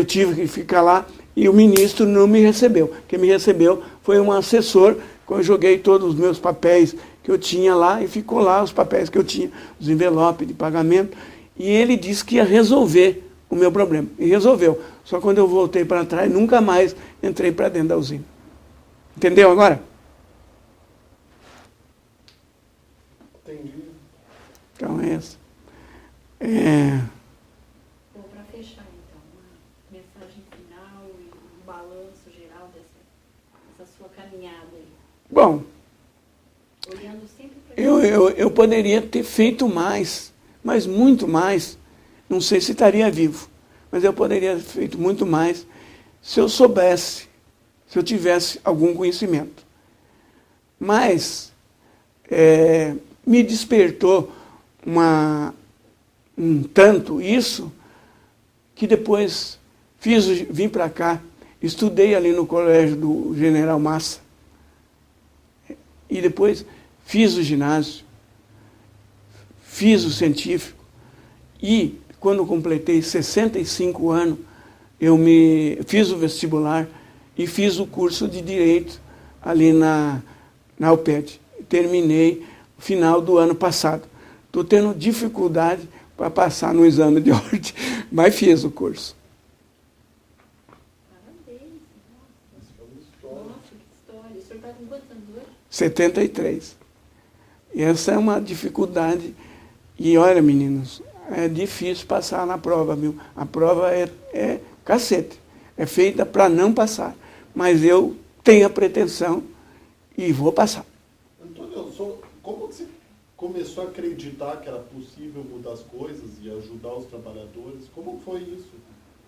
tive que ficar lá, e o ministro não me recebeu. Quem me recebeu foi um assessor, quando eu joguei todos os meus papéis que eu tinha lá, e ficou lá os papéis que eu tinha, os envelopes de pagamento, e ele disse que ia resolver o meu problema. E resolveu. Só quando eu voltei para trás, nunca mais entrei para dentro da usina. Entendeu agora? Entendi. Então é isso. Bom, para fechar, então, uma mensagem final e um balanço geral dessa sua caminhada aí. Bom, Olhando sempre para eu poderia ter feito mais, mas muito mais. Não sei se estaria vivo, mas eu poderia ter feito muito mais se eu soubesse, se eu tivesse algum conhecimento. Mas me despertou um tanto isso, que depois vim para cá, estudei ali no colégio do General Massa, e depois fiz o ginásio, fiz o científico, e quando completei 65 anos, eu fiz o vestibular e fiz o curso de Direito ali na UPED. Terminei no final do ano passado. Estou tendo dificuldade para passar no exame de ordem, mas fiz o curso. parabéns. Nossa, que história. O senhor está com quantos anos hoje? 73. E essa é uma dificuldade. E olha, meninos, é difícil passar na prova, viu? A prova é cacete. É feita para não passar. Mas eu tenho a pretensão e vou passar. Antônio, como que você começou a acreditar que era possível mudar as coisas e ajudar os trabalhadores? Como foi isso?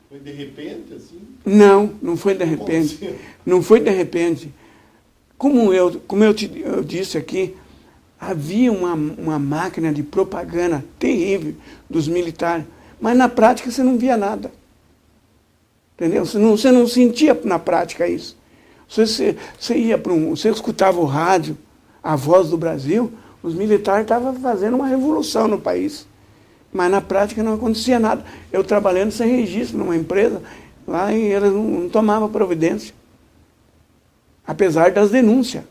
Foi de repente, assim? Não, não foi de repente. Não foi de repente. Como eu disse aqui, havia uma máquina de propaganda terrível dos militares, mas na prática você não via nada. Entendeu? Você não sentia na prática isso. Você ia você escutava o rádio, a Voz do Brasil, os militares estavam fazendo uma revolução no país. Mas na prática não acontecia nada. Eu trabalhando sem registro numa empresa, lá e eles não tomavam providência. Apesar das denúncias.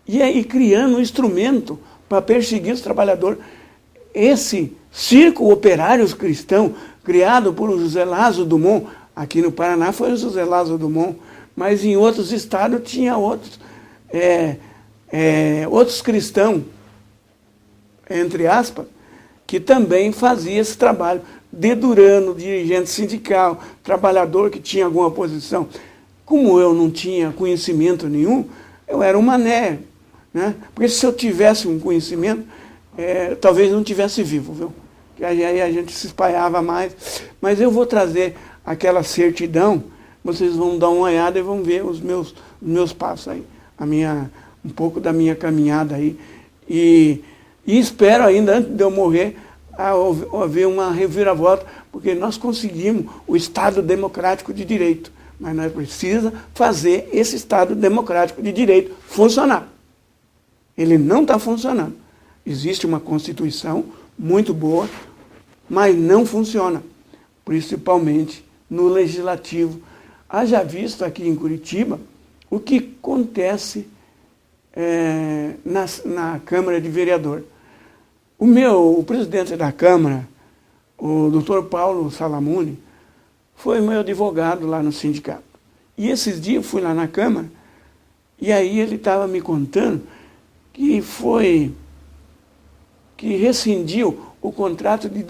E aí criando um instrumento para perseguir os trabalhadores. Esse Circo Operários Cristão, criado por José Lázaro Dumont, aqui no Paraná foi o José Lázaro Dumont, mas em outros estados tinha outros cristãos, entre aspas, que também fazia esse trabalho, dedurando dirigente sindical, trabalhador que tinha alguma posição. Como eu não tinha conhecimento nenhum, eu era um mané, né? Porque se eu tivesse um conhecimento, talvez não tivesse vivo, viu? Porque aí a gente se espalhava mais. Mas eu vou trazer aquela certidão, vocês vão dar uma olhada e vão ver os meus passos aí, um pouco da minha caminhada aí. E espero ainda, antes de eu morrer, haver uma reviravolta, porque nós conseguimos o Estado Democrático de Direito, mas nós precisamos fazer esse Estado Democrático de Direito funcionar. Ele não está funcionando. Existe uma Constituição muito boa, mas não funciona, principalmente no Legislativo. Haja visto aqui em Curitiba o que acontece na Câmara de Vereador. O presidente da Câmara, o doutor Paulo Salamuni, foi meu advogado lá no sindicato. E esses dias eu fui lá na Câmara, e aí ele estava me contando que rescindiu o contrato de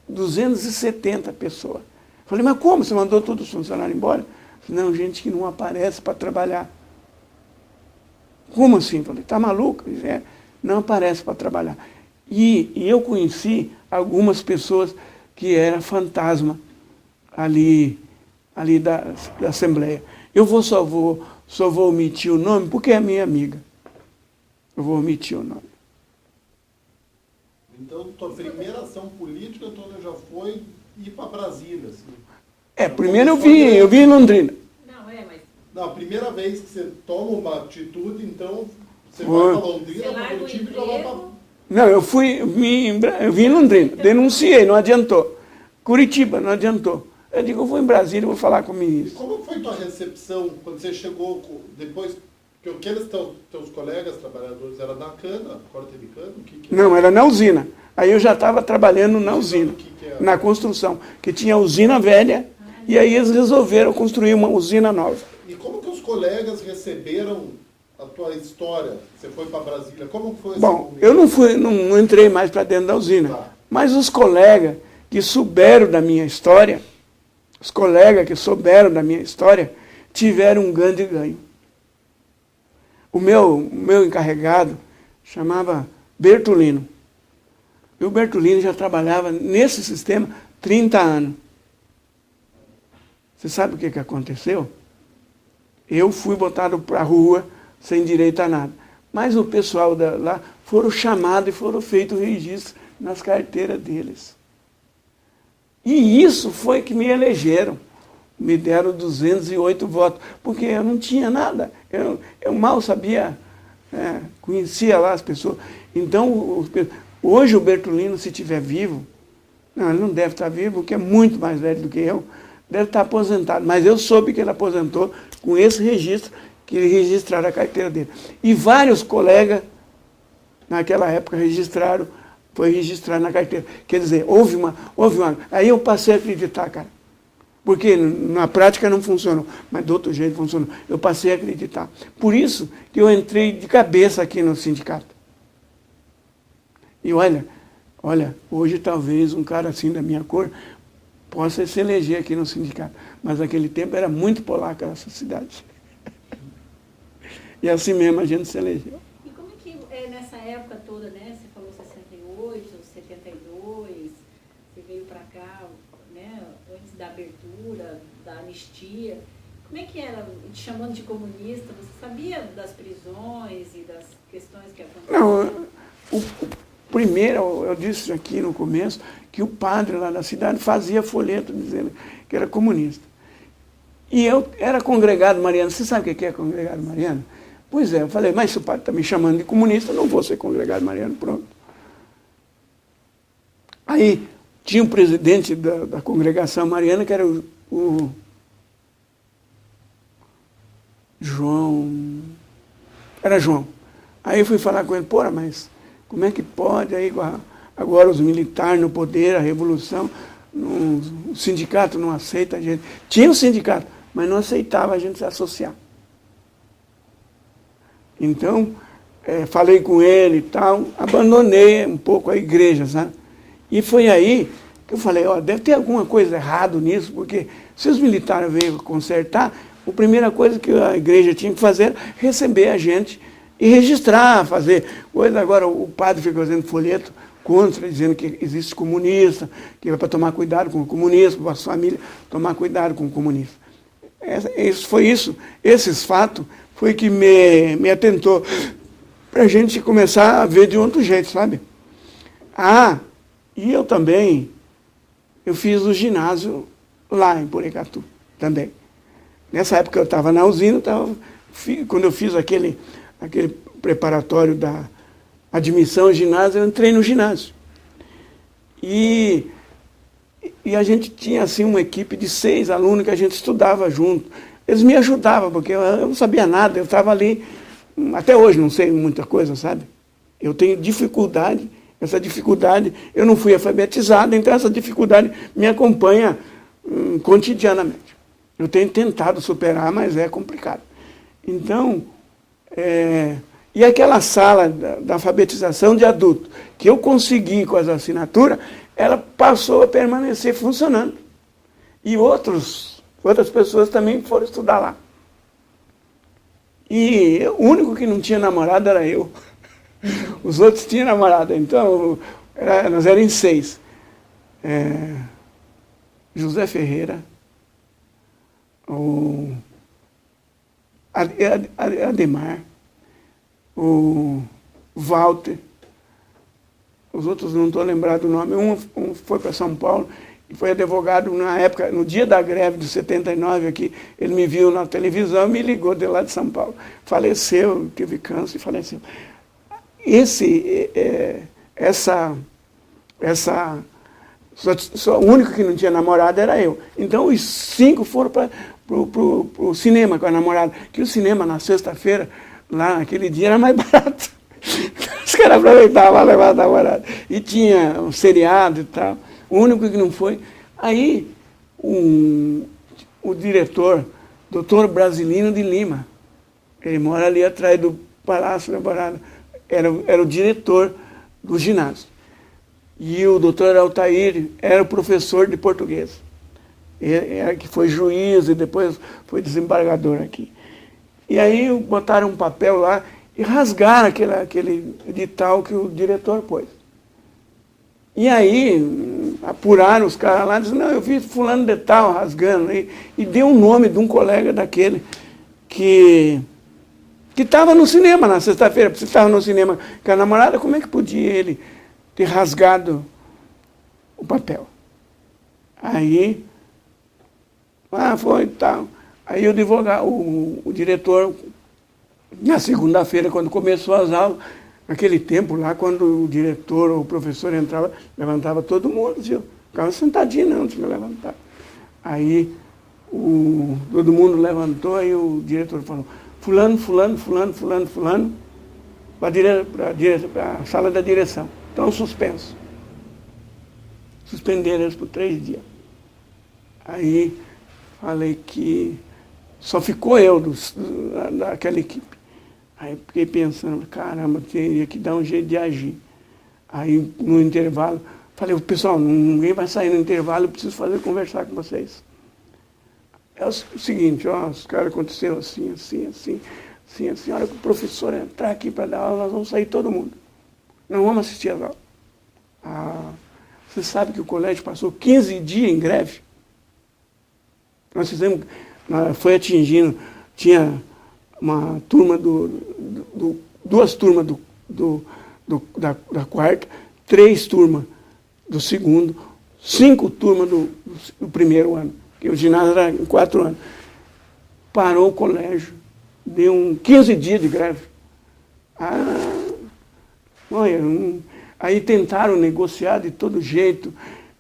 270 pessoas. Falei, mas como? Você mandou todos os funcionários embora? Falei, não, gente que não aparece para trabalhar. Como assim? Falei, tá maluco? Não aparece para trabalhar. E eu conheci algumas pessoas que eram fantasma ali da Assembleia. Só vou omitir o nome porque é minha amiga. Eu vou omitir o nome. Então, tua primeira ação política toda já foi ir para Brasília, assim. Primeiro eu vim em Londrina. Não, a primeira vez que você toma uma atitude, então, você vai para Londrina, para Curitiba e já vai para... Não, eu vim em Londrina, denunciei, não adiantou. Curitiba, não adiantou. Eu digo, eu vou em Brasília, vou falar com o ministro. E como foi tua recepção quando você chegou, depois, que aqueles teus colegas trabalhadores eram na cana, corte de cana? Não, era na usina. Aí eu já estava trabalhando na usina, na construção, que tinha usina velha, e aí eles resolveram construir uma usina nova. E como que os colegas receberam a tua história? Você foi para Brasília, como foi esse momento? Eu não entrei mais para dentro da usina, mas os colegas que souberam da minha história, tiveram um grande ganho. O meu encarregado chamava Bertolino. E o Bertolino já trabalhava nesse sistema 30 anos. Você sabe o que aconteceu? Eu fui botado para a rua sem direito a nada. Mas o pessoal lá foram chamados e foram feitos registros nas carteiras deles. E isso foi que me elegeram. Me deram 208 votos, porque eu não tinha nada. Eu mal sabia, conhecia lá as pessoas. Então, hoje o Bertolino, se estiver vivo, não, ele não deve estar vivo, porque é muito mais velho do que eu, deve estar aposentado. Mas eu soube que ele aposentou com esse registro, que ele registraram a carteira dele. E vários colegas, naquela época, foi registrado na carteira. Quer dizer, houve uma... Aí eu passei a acreditar, cara. Porque na prática não funcionou, mas do outro jeito funcionou. Eu passei a acreditar. Por isso que eu entrei de cabeça aqui no sindicato. E olha, hoje talvez um cara assim da minha cor possa se eleger aqui no sindicato. Mas naquele tempo era muito polaca essa cidade. E assim mesmo a gente se elegeu. E como é que nessa época toda, né? Você falou, você 68, 72, você veio para cá, né, antes da abertura, da anistia. Como é que era, te chamando de comunista? Você sabia das prisões e das questões que aconteciam? Não, primeiro, eu disse aqui no começo, que o padre lá da cidade fazia folheto dizendo que era comunista. E eu era congregado mariano. Você sabe o que é congregado mariano? Pois é, eu falei, mas se o padre está me chamando de comunista, eu não vou ser congregado mariano, pronto. Aí tinha um presidente da congregação mariana, que era o João. Era João. Aí eu fui falar com ele, porra, mas como é que pode aí agora os militares no poder, a revolução, o sindicato não aceita a gente. Tinha um sindicato, mas não aceitava a gente se associar. Então, falei com ele e tal, abandonei um pouco a igreja, sabe? E foi aí que eu falei, ó, deve ter alguma coisa errada nisso, porque se os militares veio consertar, a primeira coisa que a igreja tinha que fazer era receber a gente e registrar, fazer coisa. Agora o padre fica fazendo folheto contra, dizendo que existe comunista, que é para tomar cuidado com o comunismo, para a família tomar cuidado com o comunismo. Esses fatos foi que me atentou para a gente começar a ver de outro jeito, sabe? E eu também, eu fiz o ginásio lá em Porecatu, também. Nessa época eu estava na usina, quando eu fiz aquele preparatório da admissão ao ginásio, eu entrei no ginásio. E a gente tinha assim uma equipe de 6 alunos que a gente estudava junto. Eles me ajudavam, porque eu não sabia nada, eu estava ali, até hoje não sei muita coisa, sabe? Eu tenho dificuldade, essa dificuldade, eu não fui alfabetizado, então essa dificuldade me acompanha cotidianamente. Eu tenho tentado superar, mas é complicado. Então, e aquela sala da alfabetização de adulto, que eu consegui com as assinaturas, ela passou a permanecer funcionando. E outras pessoas também foram estudar lá. E o único que não tinha namorado era eu. Os outros tinham namorada. Então, nós éramos em 6. José Ferreira, o Ademar, o Walter, os outros não estou lembrado do nome. Um foi para São Paulo e foi advogado na época, no dia da greve de 79 aqui. Ele me viu na televisão e me ligou de lá de São Paulo. Faleceu, teve câncer e faleceu. Só o único que não tinha namorada era eu. Então os 5 foram para o cinema com a namorada. Que o cinema na sexta-feira, lá naquele dia, era mais barato. Os caras aproveitavam para levar a namorada. E tinha um seriado e tal. O único que não foi. Aí o diretor, doutor Brasilino de Lima, ele mora ali atrás do Palácio da Alvorada, era o diretor do ginásio. E o doutor Altair era o professor de português. Que foi juiz e depois foi desembargador aqui. E aí botaram um papel lá e rasgaram aquele edital que o diretor pôs. E aí apuraram os caras lá e disseram, não, eu vi fulano de tal rasgando. E deu o nome de um colega daquele que estava no cinema na sexta-feira. Você estava no cinema com a namorada, como é que podia ele ter rasgado o papel? Aí, foi e tal. Aí o advogado, o diretor, na segunda-feira, quando começou as aulas, naquele tempo lá, quando o diretor ou o professor entrava, levantava todo mundo, viu? Ficava sentadinho não, tinha que levantar. Aí todo mundo levantou e o diretor falou, fulano, para a sala da direção. Então, suspenso. Suspenderam eles por 3 dias. Aí falei que só ficou eu daquela equipe. Aí fiquei pensando, caramba, teria que dar um jeito de agir. Aí no intervalo, falei, pessoal, ninguém vai sair no intervalo, eu preciso conversar com vocês. É o seguinte, os caras aconteceu assim. A hora que o professor entrar aqui para dar aula, nós vamos sair todo mundo. não vamos assistir às aulas. Ah, você sabe que o colégio passou 15 dias em greve? Nós fizemos, foi atingindo, tinha uma turma duas turmas da quarta, 3 turmas do segundo, 5 turmas do primeiro ano, porque o ginásio era em 4 anos. Parou o colégio, deu 15 dias de greve. Olha, aí tentaram negociar de todo jeito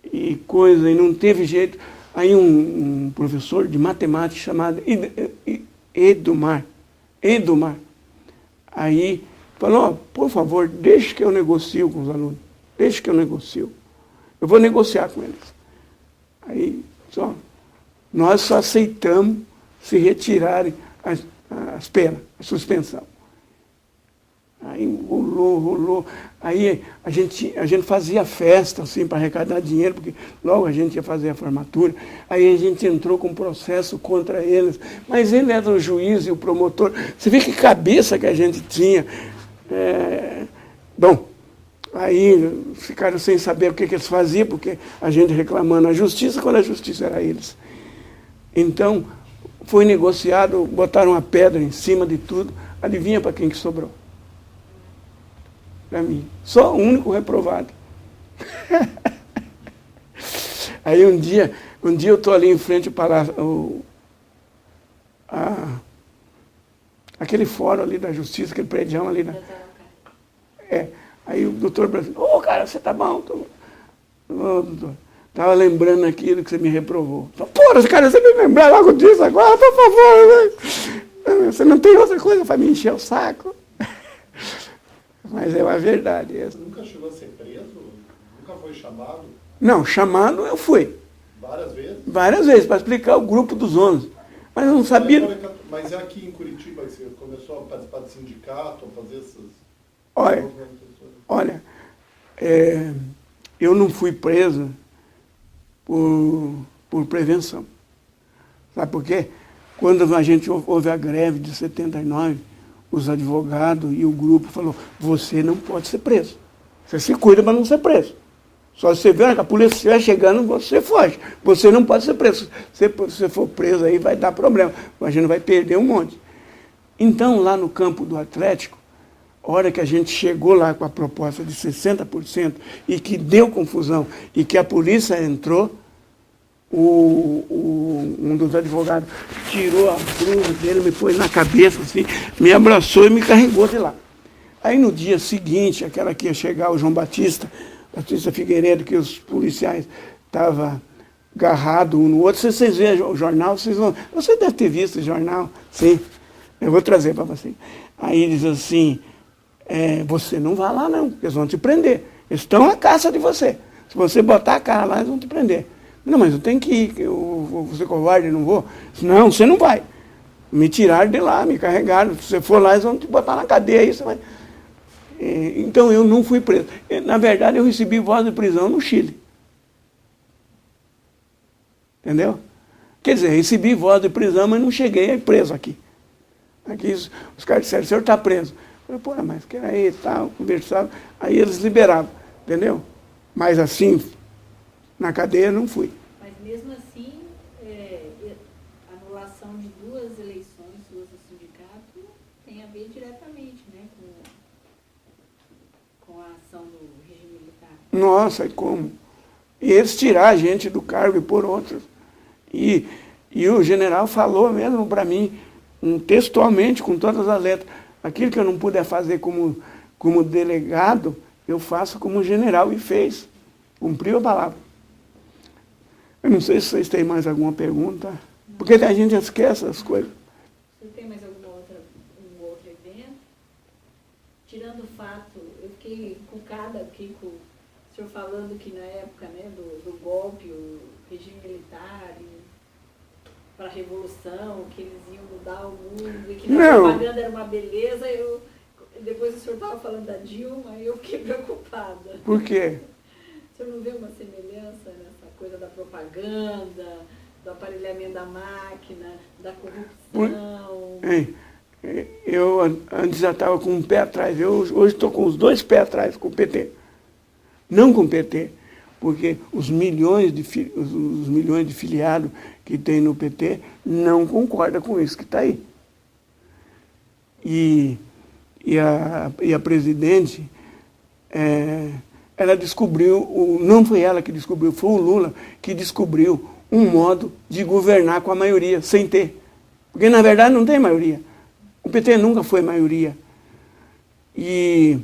e coisa, e não teve jeito. Aí um professor de matemática chamado Edomar, aí falou, por favor, deixe que eu negocio com os alunos, deixe que eu negocio. Eu vou negociar com eles. Aí, nós só aceitamos se retirarem as penas, a suspensão. Aí rolou. Aí a gente fazia festa assim, para arrecadar dinheiro, porque logo a gente ia fazer a formatura. Aí a gente entrou com um processo contra eles. Mas ele era o juiz e o promotor. Você vê que cabeça que a gente tinha. Bom, aí ficaram sem saber o que eles faziam, porque a gente reclamando a justiça, quando a justiça era eles. Então, foi negociado, botaram uma pedra em cima de tudo. Adivinha para quem que sobrou? Para mim. Só o único reprovado. Aí um dia eu estou ali em frente ao palácio, aquele fórum ali da justiça, aquele prédio ali. Aí o doutor Brasil, cara, você tá bom? Doutor, estava lembrando aquilo que você me reprovou. Porra, cara, você me lembrar logo disso agora, por favor. Né? Você não tem outra coisa para me encher o saco. Mas é uma verdade. Você nunca chegou a ser preso? Nunca foi chamado? Não, chamado eu fui. Várias vezes? Várias vezes, para explicar o grupo dos 11. Mas eu não sabia... Mas é aqui em Curitiba que você começou a participar de sindicato, a fazer essas... Olha, eu não fui preso por prevenção. Sabe por quê? Quando a gente houve a greve de 79, os advogados e o grupo falou, você não pode ser preso. Você se cuida para não ser preso. Só se você vê que a polícia estiver chegando, você foge. Você não pode ser preso. Se você for preso aí vai dar problema. A gente vai perder um monte. Então, lá no campo do Atlético, a hora que a gente chegou lá com a proposta de 60% e que deu confusão e que a polícia entrou, um dos advogados tirou a blusa dele, me pôs na cabeça assim, me abraçou e me carregou de lá. Aí no dia seguinte, aquela que ia chegar o João Batista Figueiredo, que os policiais estavam agarrados um no outro. Se vocês vejam o jornal, você deve ter visto o jornal, sim, eu vou trazer para você. Aí diz assim, você não vai lá não, eles vão te prender, eles estão à caça de você. Se você botar a cara lá, eles vão te prender. Não, mas eu tenho que ir, eu vou ser covarde, não vou. Não, você não vai. Me tiraram de lá, me carregaram. Se você for lá, eles vão te botar na cadeia. Aí você vai. Então eu não fui preso. Na verdade, eu recebi voz de prisão no Chile. Entendeu? Quer dizer, recebi voz de prisão, mas não cheguei preso aqui. Aqui os caras disseram, o senhor está preso. Eu falei, pô, mas que aí, tal, conversava. Aí eles liberavam, entendeu? Mas assim, na cadeia não fui. Mas mesmo assim, anulação de 2 eleições suas do sindicato tem a ver diretamente, né, com a ação do regime militar. Nossa, e como? E eles tirar a gente do cargo e pôr outros. E o general falou mesmo para mim, textualmente, com todas as letras, aquilo que eu não puder fazer como delegado, eu faço como general, e fez. Cumpriu a palavra. Eu não sei se vocês têm mais alguma pergunta, não. Porque a gente esquece as coisas. Você tem mais algum outro evento? Tirando o fato, eu fiquei encucada aqui com o senhor falando que na época, né, do golpe, o regime militar, para a revolução, que eles iam mudar o mundo, e que a propaganda era uma beleza, depois o senhor estava falando da Dilma, e eu fiquei preocupada. Por quê? O senhor não vê uma semelhança nessa coisa da propaganda, do aparelhamento da máquina, da corrupção? Eu antes já estava com um pé atrás, hoje estou com os 2 pés atrás com o PT. Não com o PT, porque os milhões de filiados que tem no PT não concordam com isso que está aí. E a presidente, ela descobriu, não foi ela que descobriu, foi o Lula que descobriu um modo de governar com a maioria, sem ter. Porque, na verdade, não tem maioria. O PT nunca foi maioria. E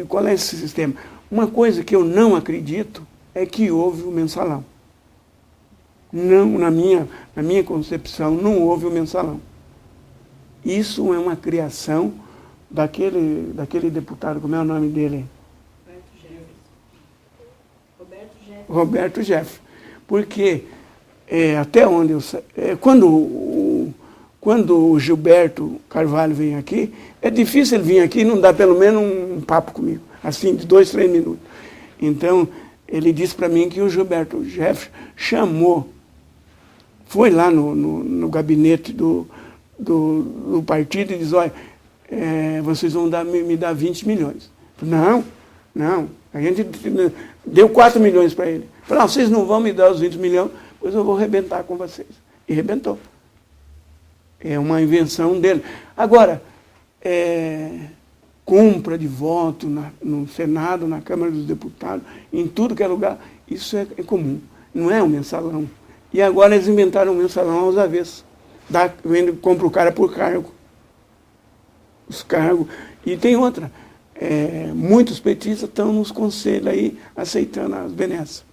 qual é esse sistema? Uma coisa que eu não acredito é que houve o mensalão. Não, na minha concepção, não houve o mensalão. Isso é uma criação daquele deputado, como é o nome dele? Roberto Jefferson. Porque, até onde eu sei, quando o Gilberto Carvalho vem aqui, é difícil ele vir aqui e não dar pelo menos um papo comigo, assim, de 2, 3 minutos. Então, ele disse para mim que o Gilberto Jefferson chamou, foi lá no gabinete do partido e disse, olha, vocês vão me dar 20 milhões. Não, a gente deu 4 milhões para ele. Falei, vocês não vão me dar os 20 milhões, pois eu vou arrebentar com vocês. E arrebentou. É uma invenção dele. Agora, compra de voto no Senado, na Câmara dos Deputados, em tudo que é lugar, isso é comum. Não é um mensalão. E agora eles inventaram um mensalão aos avessos. Compra o cara por cargo. Os cargos. E tem outra. Muitos petistas estão nos conselhos aí, aceitando as benesses.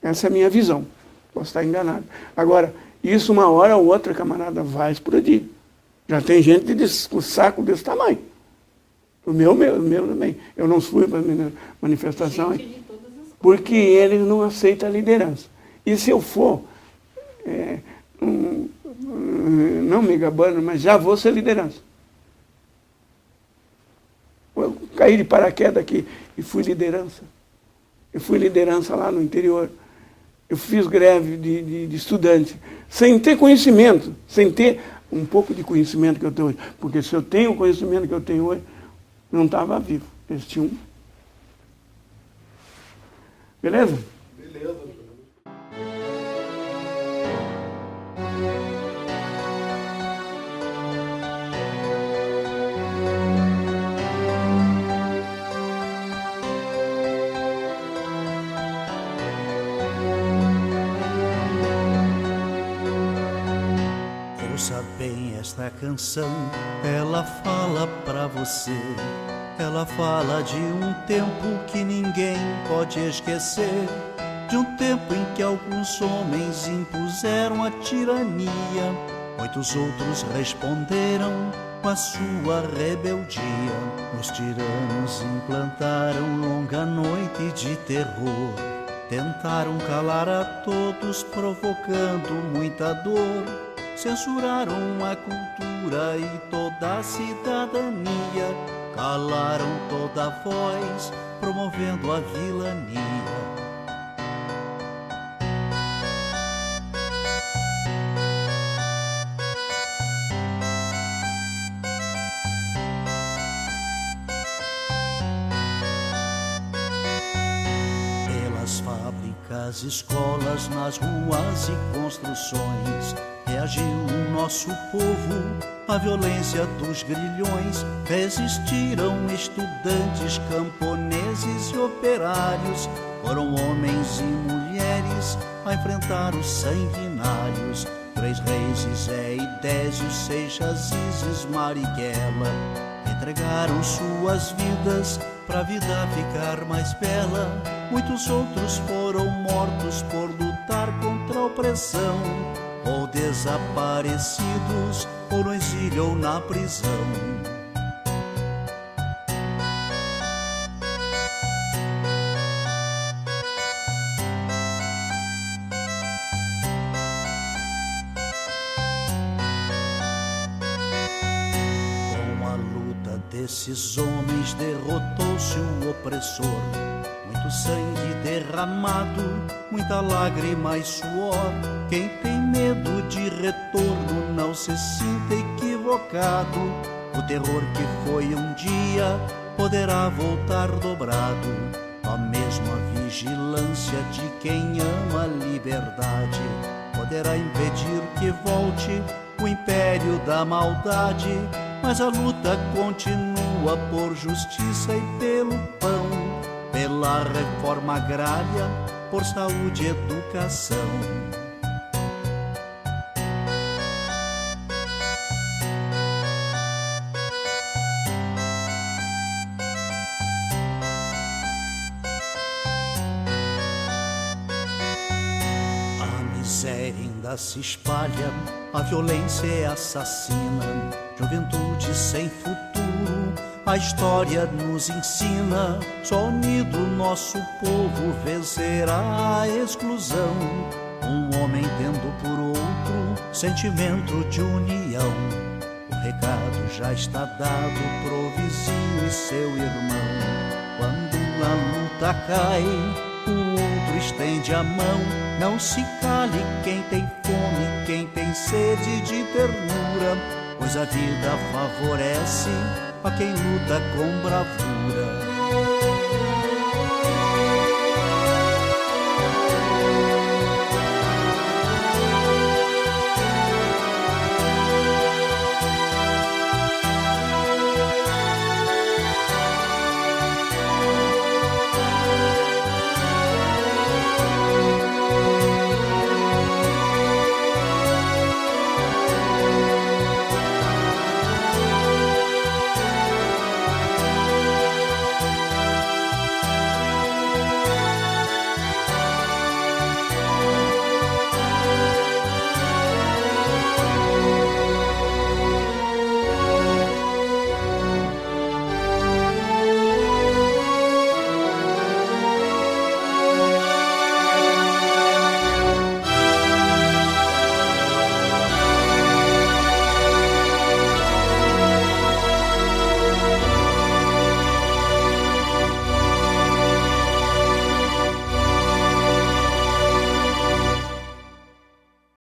Essa é a minha visão. Posso estar enganado. Agora, isso uma hora ou outra, camarada, vai explodir. Já tem gente com saco desse tamanho. O meu também. Eu não fui para a manifestação porque eles não aceitam a liderança. E se eu for, não me gabando, mas já vou ser liderança. Eu caí de paraquedas aqui e fui liderança. Eu fui liderança lá no interior. Eu fiz greve de estudante, sem ter conhecimento, sem ter um pouco de conhecimento que eu tenho hoje. Porque se eu tenho o conhecimento que eu tenho hoje, não estava vivo. Eles tinham. Beleza? Beleza. Ouça bem esta canção, ela fala pra você. Ela fala de um tempo que ninguém pode esquecer, de um tempo em que alguns homens impuseram a tirania, muitos outros responderam com a sua rebeldia. Os tiranos implantaram longa noite de terror, tentaram calar a todos, provocando muita dor. Censuraram a cultura e toda a cidadania, calaram toda a voz, promovendo a vilania. Pelas fábricas, escolas, nas ruas e construções, reagiu o nosso povo à violência dos grilhões. Resistiram estudantes, camponeses e operários. Foram homens e mulheres a enfrentar os sanguinários. 3 reis, Zé e Désio, Seixas, Isis, Marighella, entregaram suas vidas pra vida ficar mais bela. Muitos outros foram mortos por lutar contra a opressão, ou desaparecidos, ou no exílio ou na prisão. Com a luta desses homens derrotou-se o opressor. Muito sangue derramado, muita lágrima e suor. Quem tem medo de retorno, não se sinta equivocado. O terror que foi um dia poderá voltar dobrado. A mesma vigilância de quem ama a liberdade poderá impedir que volte o império da maldade. Mas a luta continua por justiça e pelo pão, pela reforma agrária, por saúde e educação. A miséria ainda se espalha, a violência é assassina, juventude sem futuro, a história nos ensina. Só unido nosso povo vencerá a exclusão. Um homem tendo por outro sentimento de união. O recado já está dado pro vizinho e seu irmão. Quando a luta cai, o outro estende a mão. Não se cale quem tem fome, quem tem sede de ternura, pois a vida favorece a quem luta com bravura.